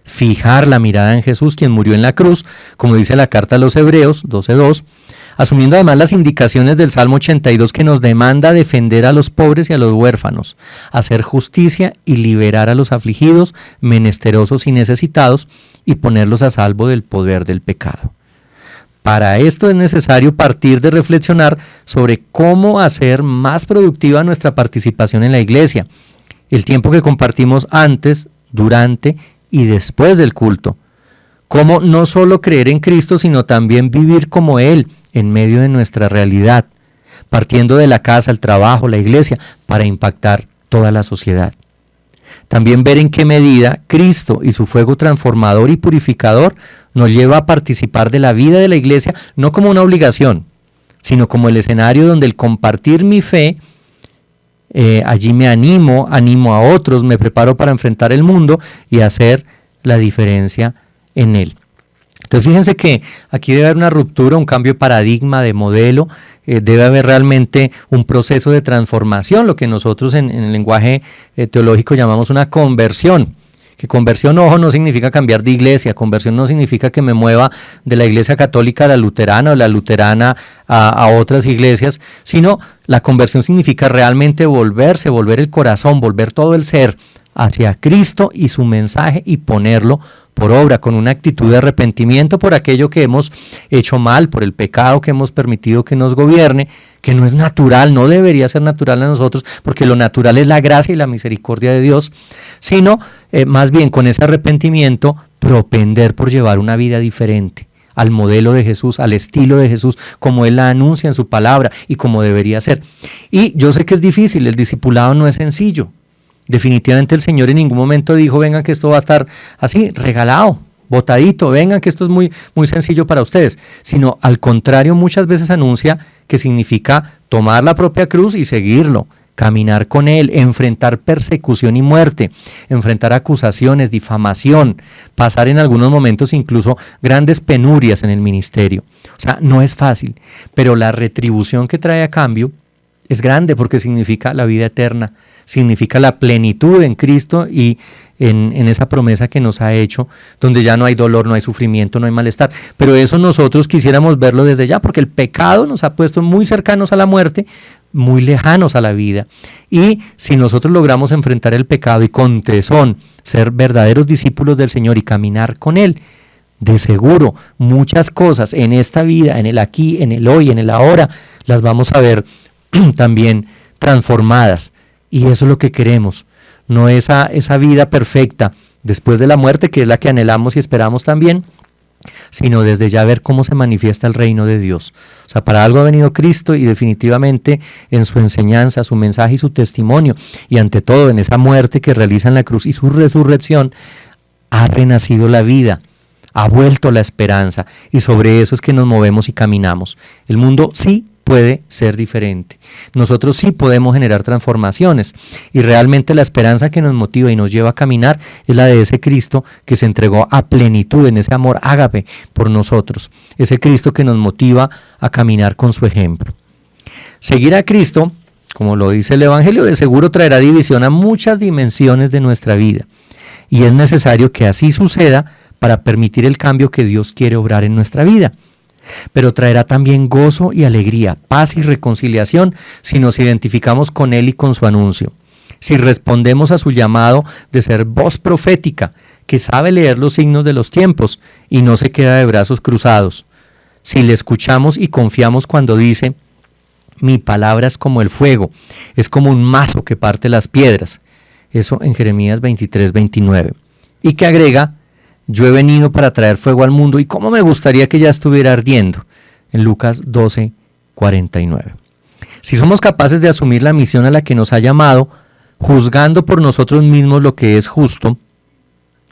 S4: Fijar la mirada en Jesús, quien murió en la cruz, como dice la carta a los Hebreos 12:2, asumiendo además las indicaciones del Salmo 82 que nos demanda defender a los pobres y a los huérfanos, hacer justicia y liberar a los afligidos, menesterosos y necesitados, y ponerlos a salvo del poder del pecado. Para esto es necesario partir de reflexionar sobre cómo hacer más productiva nuestra participación en la iglesia, el tiempo que compartimos antes, durante y después del culto. Cómo no solo creer en Cristo, sino también vivir como Él en medio de nuestra realidad, partiendo de la casa, el trabajo, la iglesia, para impactar toda la sociedad. También ver en qué medida Cristo y su fuego transformador y purificador nos lleva a participar de la vida de la iglesia, no como una obligación, sino como el escenario donde el compartir mi fe, allí me animo a otros, me preparo para enfrentar el mundo y hacer la diferencia en él. Entonces fíjense que aquí debe haber una ruptura, un cambio de paradigma, de modelo, debe haber realmente un proceso de transformación, lo que nosotros en el lenguaje teológico llamamos una conversión. Que conversión, ojo, no significa cambiar de iglesia, conversión no significa que me mueva de la iglesia católica a la luterana o la luterana a otras iglesias, sino la conversión significa realmente volver el corazón, volver todo el ser hacia Cristo y su mensaje y ponerlo por obra, con una actitud de arrepentimiento por aquello que hemos hecho mal, por el pecado que hemos permitido que nos gobierne, que no es natural, no debería ser natural a nosotros, porque lo natural es la gracia y la misericordia de Dios, sino más bien con ese arrepentimiento propender por llevar una vida diferente, al modelo de Jesús, al estilo de Jesús, como Él la anuncia en su palabra y como debería ser. Y yo sé que es difícil, el discipulado no es sencillo. Definitivamente el Señor en ningún momento dijo, vengan que esto va a estar así, regalado, botadito, vengan que esto es muy, muy sencillo para ustedes, sino al contrario muchas veces anuncia que significa tomar la propia cruz y seguirlo, caminar con Él, enfrentar persecución y muerte, enfrentar acusaciones, difamación, pasar en algunos momentos incluso grandes penurias en el ministerio. O sea, no es fácil, pero la retribución que trae a cambio es grande porque significa la vida eterna, significa la plenitud en Cristo y en esa promesa que nos ha hecho, donde ya no hay dolor, no hay sufrimiento, no hay malestar. Pero eso nosotros quisiéramos verlo desde ya, porque el pecado nos ha puesto muy cercanos a la muerte, muy lejanos a la vida. Y si nosotros logramos enfrentar el pecado y con tesón ser verdaderos discípulos del Señor y caminar con Él, de seguro muchas cosas en esta vida, en el aquí, en el hoy, en el ahora, las vamos a ver también transformadas. Y eso es lo que queremos, no esa vida perfecta después de la muerte, que es la que anhelamos y esperamos también, sino desde ya ver cómo se manifiesta el reino de Dios. O sea, para algo ha venido Cristo y definitivamente en su enseñanza, su mensaje y su testimonio, y ante todo en esa muerte que realiza en la cruz y su resurrección, ha renacido la vida, ha vuelto la esperanza, y sobre eso es que nos movemos y caminamos. El mundo sí puede ser diferente. Nosotros sí podemos generar transformaciones y realmente la esperanza que nos motiva y nos lleva a caminar es la de ese Cristo que se entregó a plenitud en ese amor ágape por nosotros, ese Cristo que nos motiva a caminar con su ejemplo. Seguir a Cristo, como lo dice el Evangelio, de seguro traerá división a muchas dimensiones de nuestra vida y es necesario que así suceda para permitir el cambio que Dios quiere obrar en nuestra vida. Pero traerá también gozo y alegría, paz y reconciliación si nos identificamos con Él y con su anuncio. Si respondemos a su llamado de ser voz profética, que sabe leer los signos de los tiempos y no se queda de brazos cruzados. Si le escuchamos y confiamos cuando dice, mi palabra es como el fuego, es como un mazo que parte las piedras. Eso en Jeremías 23:29. Y que agrega, yo he venido para traer fuego al mundo y cómo me gustaría que ya estuviera ardiendo, en Lucas 12:49. Si somos capaces de asumir la misión a la que nos ha llamado, juzgando por nosotros mismos lo que es justo,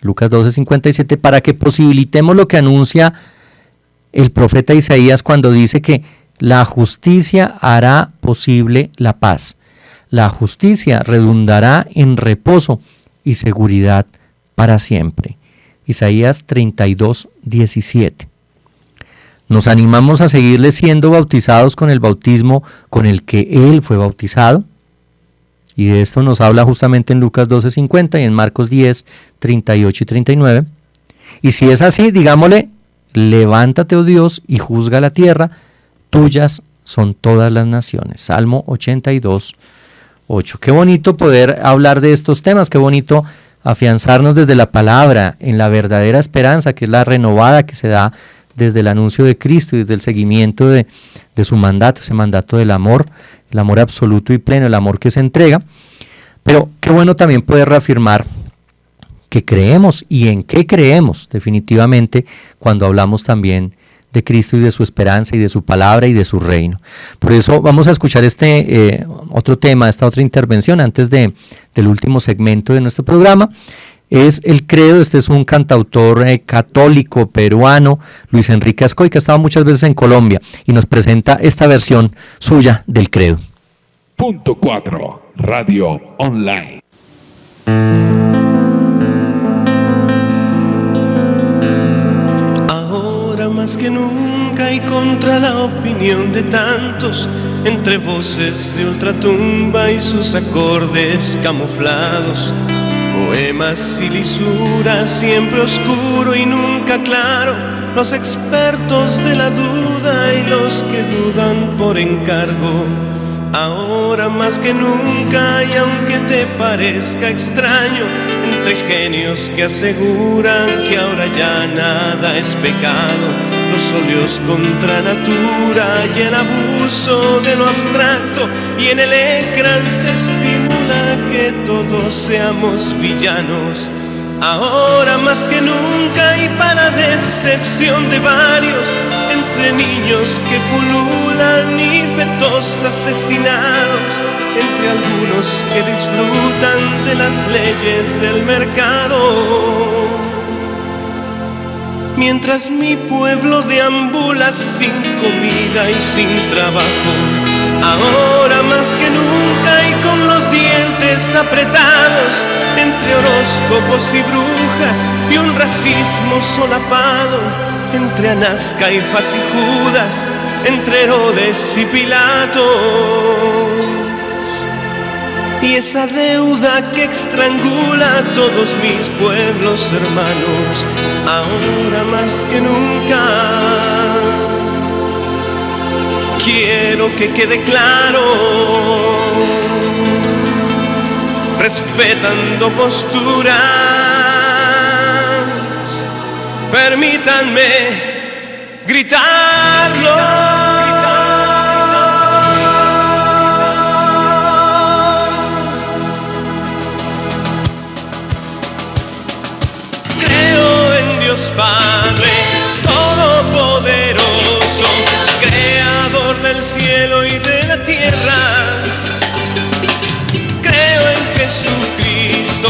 S4: Lucas 12:57, para que posibilitemos lo que anuncia el profeta Isaías cuando dice que la justicia hará posible la paz. La justicia redundará en reposo y seguridad para siempre. Isaías 32:17. Nos animamos a seguirle siendo bautizados con el bautismo con el que Él fue bautizado. Y de esto nos habla justamente en Lucas 12:50 y en Marcos 10:38 y 39. Y si es así, digámosle, levántate, oh Dios, y juzga la tierra, tuyas son todas las naciones. Salmo 82:8. Qué bonito poder hablar de estos temas, qué bonito afianzarnos desde la palabra en la verdadera esperanza, que es la renovada que se da desde el anuncio de Cristo y desde el seguimiento de su mandato, ese mandato del amor, el amor absoluto y pleno, el amor que se entrega. Pero qué bueno también poder reafirmar que creemos y en qué creemos definitivamente cuando hablamos también de Cristo y de su esperanza y de su palabra y de su reino. Por eso vamos a escuchar este otro tema, esta otra intervención antes del último segmento de nuestro programa. Es el credo. Este es un cantautor católico peruano, Luis Enrique Ascoy, que ha estado muchas veces en Colombia y nos presenta esta versión suya del credo.
S1: Punto 4 Radio Online.
S5: Ahora más que nunca y contra la opinión de tantos, entre voces de ultratumba y sus acordes camuflados, poemas y lisuras, siempre oscuro y nunca claro, los expertos de la duda y los que dudan por encargo. Ahora más que nunca, y aunque te parezca extraño, entre genios que aseguran que ahora ya nada es pecado, los óleos contra natura y el abuso de lo abstracto, y en el ecran se estimula que todos seamos villanos. Ahora más que nunca, y para decepción de varios, entre niños que pululan y fetos asesinados, entre algunos que disfrutan de las leyes del mercado. Mientras mi pueblo deambula sin comida y sin trabajo, ahora más que nunca y con los dientes apretados, entre horóscopos y brujas y un racismo solapado, entre Anás, Caifás y Judas, entre Herodes y Pilato. Y esa deuda que estrangula a todos mis pueblos hermanos, ahora más que nunca, quiero que quede claro, respetando posturas, permítanme gritarlo. Padre Todopoderoso, Creador del cielo y de la tierra, creo en Jesucristo,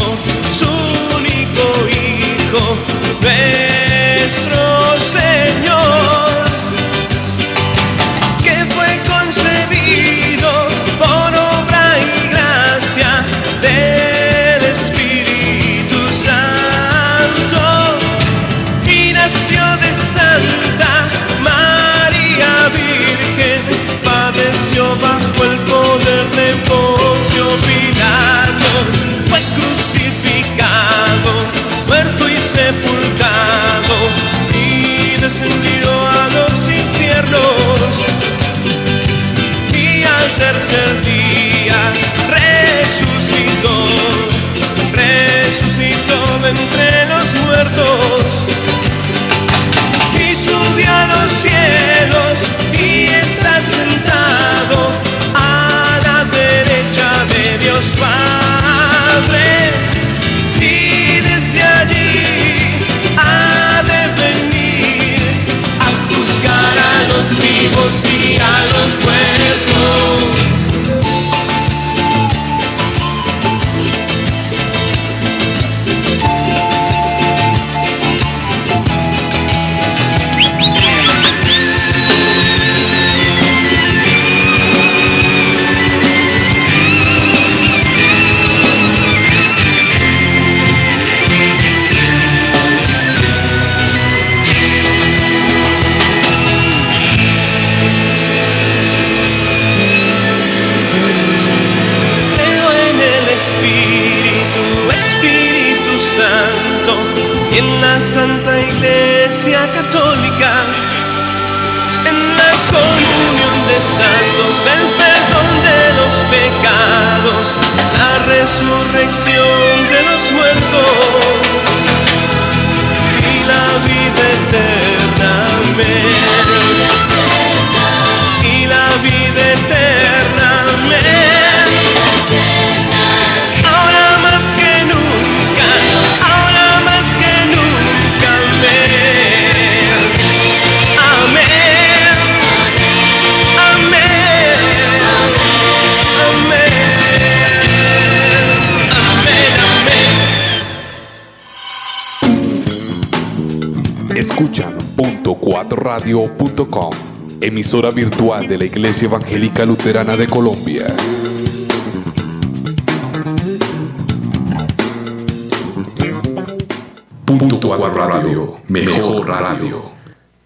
S5: su único Hijo, nuestro Señor, Espíritu, Espíritu Santo, y en la Santa Iglesia Católica, en la comunión de santos, el perdón de los pecados, la resurrección de los muertos y la vida eterna. Amén. Y la vida eterna. Amén. Ahora más que nunca, ahora más que nunca. Amén. Amén. Amén. Amén. Amén. Amén.
S1: Escuchan .4radio.com, emisora virtual de la Iglesia Evangélica Luterana de Colombia. .4 Radio, mejor radio.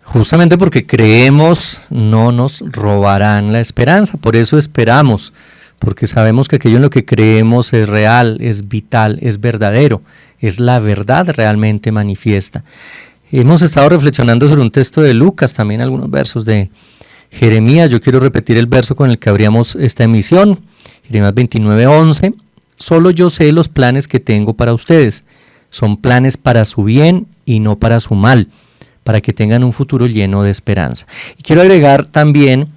S4: Justamente porque creemos no nos robarán la esperanza, por eso esperamos, porque sabemos que aquello en lo que creemos es real, es vital, es verdadero, es la verdad realmente manifiesta. Hemos estado reflexionando sobre un texto de Lucas, también algunos versos de Jeremías. Yo quiero repetir el verso con el que abríamos esta emisión, Jeremías 29:11. Solo yo sé los planes que tengo para ustedes, son planes para su bien y no para su mal, para que tengan un futuro lleno de esperanza. Y quiero agregar también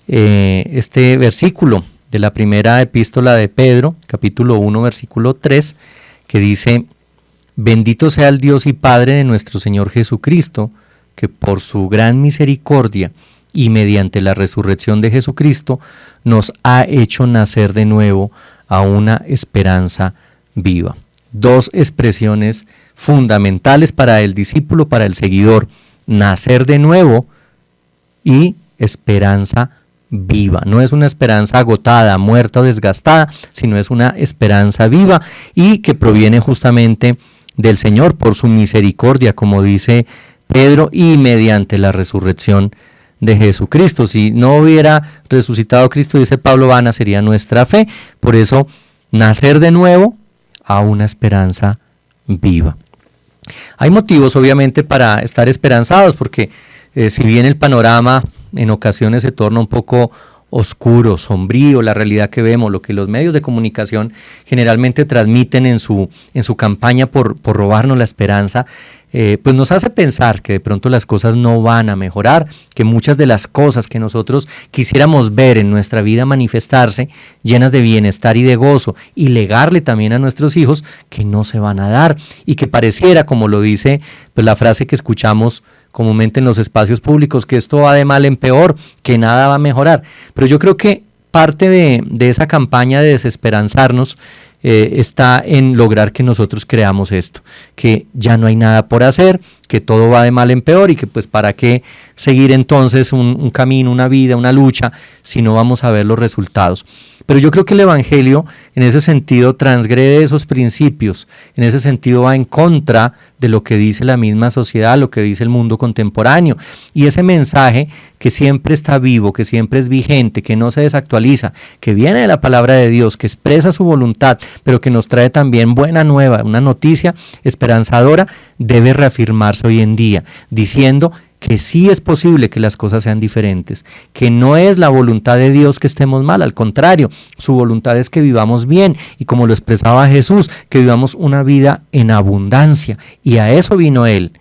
S4: este versículo de la primera epístola de Pedro, capítulo 1, versículo 3, que dice: bendito sea el Dios y Padre de nuestro Señor Jesucristo, que por su gran misericordia y mediante la resurrección de Jesucristo nos ha hecho nacer de nuevo a una esperanza viva. Dos expresiones fundamentales para el discípulo, para el seguidor: nacer de nuevo y esperanza viva. No es una esperanza agotada, muerta o desgastada, sino es una esperanza viva y que proviene justamente del Señor por su misericordia, como dice Pedro, y mediante la resurrección de Jesucristo. Si no hubiera resucitado Cristo, dice Pablo, vana sería nuestra fe. Por eso, nacer de nuevo a una esperanza viva. Hay motivos, obviamente, para estar esperanzados, porque si bien el panorama en ocasiones se torna un poco oscuro, sombrío, la realidad que vemos, lo que los medios de comunicación generalmente transmiten en su campaña por robarnos la esperanza, pues nos hace pensar que de pronto las cosas no van a mejorar, que muchas de las cosas que nosotros quisiéramos ver en nuestra vida manifestarse, llenas de bienestar y de gozo, y legarle también a nuestros hijos, que no se van a dar, y que pareciera, como lo dice pues la frase que escuchamos comúnmente en los espacios públicos, que esto va de mal en peor, que nada va a mejorar. Pero yo creo que parte de esa campaña de desesperanzarnos está en lograr que nosotros creamos esto, que ya no hay nada por hacer, que todo va de mal en peor y que pues para qué seguir entonces un camino, una vida, una lucha, si no vamos a ver los resultados. Pero yo creo que el Evangelio en ese sentido transgrede esos principios, en ese sentido va en contra de lo que dice la misma sociedad, lo que dice el mundo contemporáneo, y ese mensaje que siempre está vivo, que siempre es vigente, que no se desactualiza, que viene de la palabra de Dios, que expresa su voluntad, pero que nos trae también buena nueva, una noticia esperanzadora, debe reafirmarse hoy en día, diciendo que sí es posible que las cosas sean diferentes, que no es la voluntad de Dios que estemos mal, al contrario, su voluntad es que vivamos bien y como lo expresaba Jesús, que vivamos una vida en abundancia, y a eso vino Él.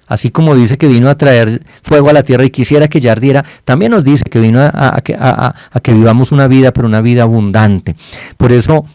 S4: Así como dice que vino a traer fuego a la tierra y quisiera que ya ardiera, también nos dice que vino a que vivamos una vida, pero una vida abundante. Por eso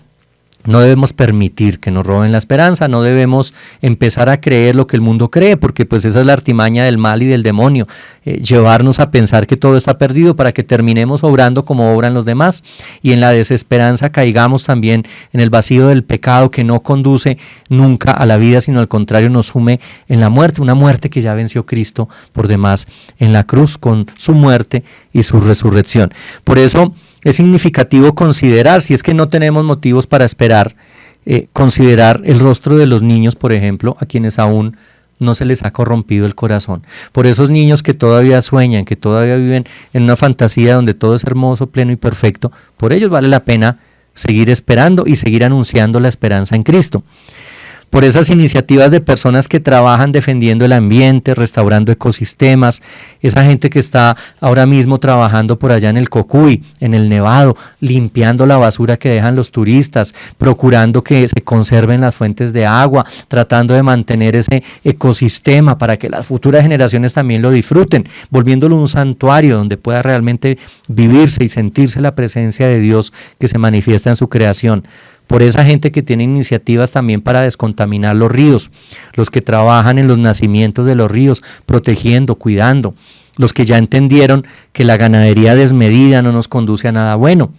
S4: no debemos permitir que nos roben la esperanza, no debemos empezar a creer lo que el mundo cree, porque pues esa es la artimaña del mal y del demonio, llevarnos a pensar que todo está perdido para que terminemos obrando como obran los demás, y en la desesperanza caigamos también en el vacío del pecado que no conduce nunca a la vida, sino al contrario nos sume en la muerte, una muerte que ya venció Cristo por demás en la cruz con su muerte y su resurrección. Por eso es significativo considerar, si es que no tenemos motivos para esperar, considerar el rostro de los niños, por ejemplo, a quienes aún no se les ha corrompido el corazón. Por esos niños que todavía sueñan, que todavía viven en una fantasía donde todo es hermoso, pleno y perfecto, por ellos vale la pena seguir esperando y seguir anunciando la esperanza en Cristo. Por esas iniciativas de personas que trabajan defendiendo el ambiente, restaurando ecosistemas, esa gente que está ahora mismo trabajando por allá en el Cocuy, en el Nevado, limpiando la basura que dejan los turistas, procurando que se conserven las fuentes de agua, tratando de mantener ese ecosistema para que las futuras generaciones también lo disfruten, volviéndolo un santuario donde pueda realmente vivirse y sentirse la presencia de Dios que se manifiesta en su creación. Por esa gente que tiene iniciativas también para descontaminar los ríos, los que trabajan en los nacimientos de los ríos, protegiendo, cuidando, los que ya entendieron que la ganadería desmedida no nos conduce a nada bueno,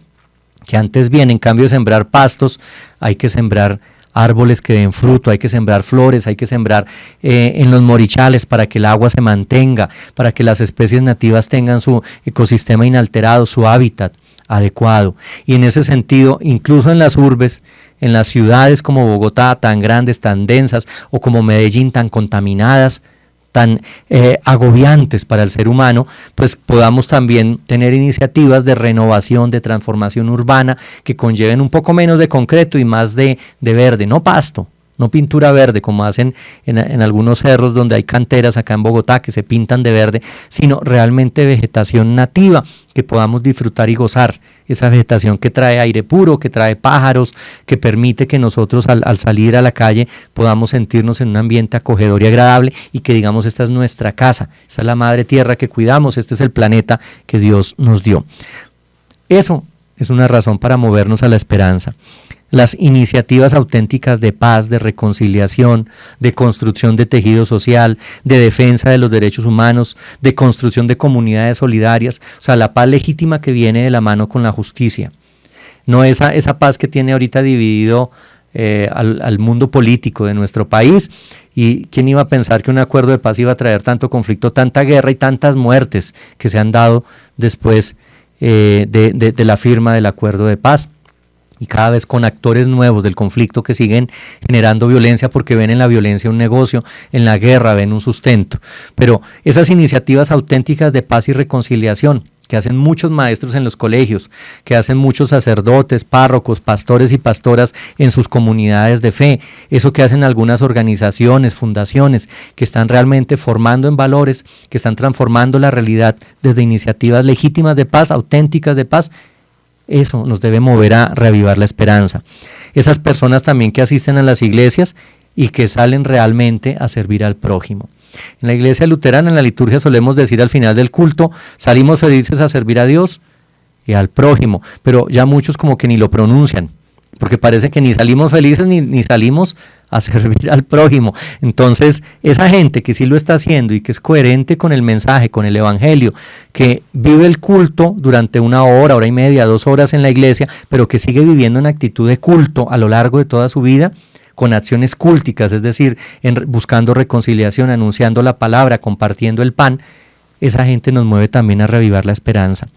S4: que antes bien, en cambio de sembrar pastos, hay que sembrar árboles que den fruto, hay que sembrar flores, hay que sembrar en los morichales para que el agua se mantenga, para que las especies nativas tengan su ecosistema inalterado, su hábitat adecuado. Y en ese sentido, incluso en las urbes, en las ciudades como Bogotá, tan grandes, tan densas, o como Medellín, tan contaminadas, tan agobiantes para el ser humano, pues podamos también tener iniciativas de renovación, de transformación urbana, que conlleven un poco menos de concreto y más de verde, no pasto, no pintura verde como hacen en algunos cerros donde hay canteras acá en Bogotá que se pintan de verde, sino realmente vegetación nativa que podamos disfrutar y gozar, esa vegetación que trae aire puro, que trae pájaros, que permite que nosotros al salir a la calle podamos sentirnos en un ambiente acogedor y agradable y que digamos esta es nuestra casa, esta es la madre tierra que cuidamos, este es el planeta que Dios nos dio. Eso es una razón para movernos a la esperanza. Las iniciativas auténticas de paz, de reconciliación, de construcción de tejido social, de defensa de los derechos humanos, de construcción de comunidades solidarias, o sea, la paz legítima que viene de la mano con la justicia. No esa paz que tiene ahorita dividido al mundo político de nuestro país, y quién iba a pensar que un acuerdo de paz iba a traer tanto conflicto, tanta guerra y tantas muertes que se han dado después de la firma del acuerdo de paz. Y cada vez con actores nuevos del conflicto que siguen generando violencia porque ven en la violencia un negocio, en la guerra ven un sustento. Pero esas iniciativas auténticas de paz y reconciliación que hacen muchos maestros en los colegios, que hacen muchos sacerdotes, párrocos, pastores y pastoras en sus comunidades de fe, eso que hacen algunas organizaciones, fundaciones, que están realmente formando en valores, que están transformando la realidad desde iniciativas legítimas de paz, auténticas de paz. Eso nos debe mover a reavivar la esperanza. Esas personas también que asisten a las iglesias y que salen realmente a servir al prójimo. En la iglesia luterana, en la liturgia solemos decir al final del culto, salimos felices a servir a Dios y al prójimo, pero ya muchos como que ni lo pronuncian, porque parece que ni salimos felices ni salimos a servir al prójimo. Entonces, esa gente que sí lo está haciendo y que es coherente con el mensaje, con el evangelio, que vive el culto durante 1 hora, hora y media, 2 horas en la iglesia, pero que sigue viviendo en actitud de culto a lo largo de toda su vida, con acciones cúlticas, es decir, buscando reconciliación, anunciando la palabra, compartiendo el pan, esa gente nos mueve también a reavivar la esperanza.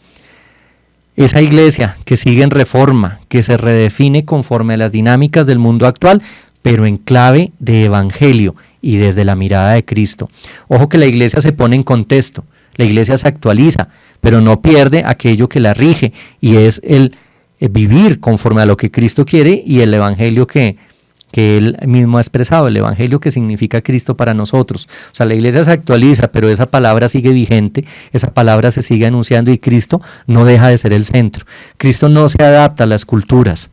S4: Esa iglesia que sigue en reforma, que se redefine conforme a las dinámicas del mundo actual, pero en clave de evangelio y desde la mirada de Cristo. Ojo que la iglesia se pone en contexto, la iglesia se actualiza, pero no pierde aquello que la rige, y es el vivir conforme a lo que Cristo quiere y el evangelio que Él mismo ha expresado, el evangelio que significa Cristo para nosotros. O sea, la iglesia se actualiza, pero esa palabra sigue vigente, esa palabra se sigue anunciando y Cristo no deja de ser el centro. Cristo no se adapta a las culturas.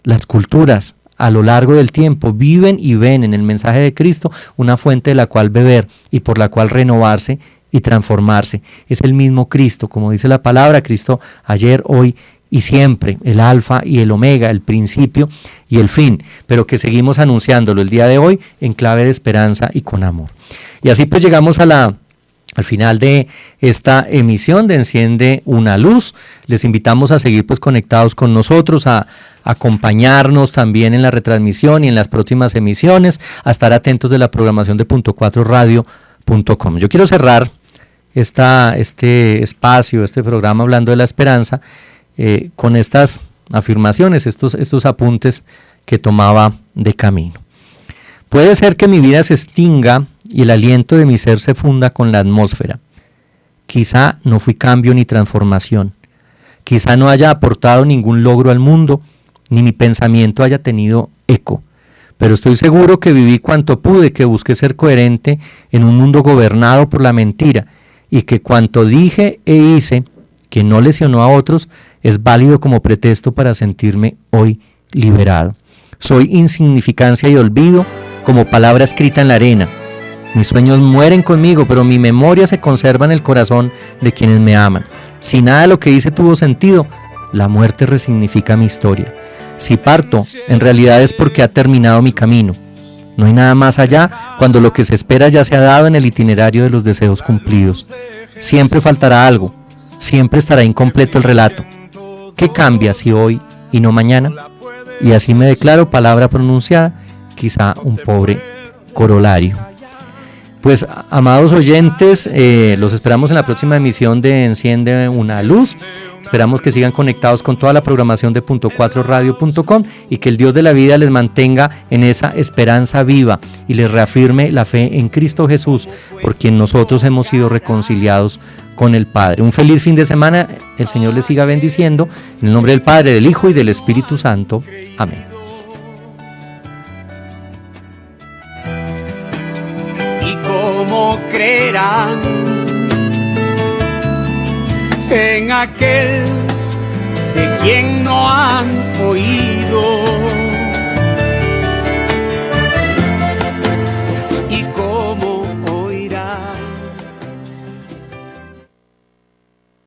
S4: Las culturas a lo largo del tiempo viven y ven en el mensaje de Cristo una fuente de la cual beber y por la cual renovarse y transformarse. Es el mismo Cristo, como dice la palabra, Cristo ayer, hoy y siempre, el alfa y el omega, el principio y el fin, pero que seguimos anunciándolo el día de hoy en clave de esperanza y con amor. Y así pues llegamos al final de esta emisión de Enciende una Luz. Les invitamos a seguir pues conectados con nosotros, a acompañarnos también en la retransmisión y en las próximas emisiones, a estar atentos de la programación de .4radio.com. Yo quiero cerrar este espacio, este programa hablando de la esperanza, con estas afirmaciones, estos apuntes que tomaba de camino. Puede ser que mi vida se extinga y el aliento de mi ser se funda con la atmósfera. Quizá no fui cambio ni transformación. Quizá no haya aportado ningún logro al mundo, ni mi pensamiento haya tenido eco, pero estoy seguro que viví cuanto pude, que busqué ser coherente en un mundo gobernado por la mentira, y que cuanto dije e hice, que no lesionó a otros, es válido como pretexto para sentirme hoy liberado. Soy insignificancia y olvido como palabra escrita en la arena. Mis sueños mueren conmigo, pero mi memoria se conserva en el corazón de quienes me aman. Si nada de lo que hice tuvo sentido, la muerte resignifica mi historia. Si parto, en realidad es porque ha terminado mi camino. No hay nada más allá cuando lo que se espera ya se ha dado en el itinerario de los deseos cumplidos. Siempre faltará algo, siempre estará incompleto el relato. ¿Qué cambia si hoy y no mañana? Y así me declaro palabra pronunciada, quizá un pobre corolario. Pues, amados oyentes, los esperamos en la próxima emisión de Enciende una Luz. Esperamos que sigan conectados con toda la programación de .4radio.com y que el Dios de la vida les mantenga en esa esperanza viva y les reafirme la fe en Cristo Jesús, por quien nosotros hemos sido reconciliados con el Padre. Un feliz fin de semana, el Señor les siga bendiciendo, en el nombre del Padre, del Hijo y del Espíritu Santo. Amén.
S3: ¿Y cómo creerán en aquel de quien no han oído?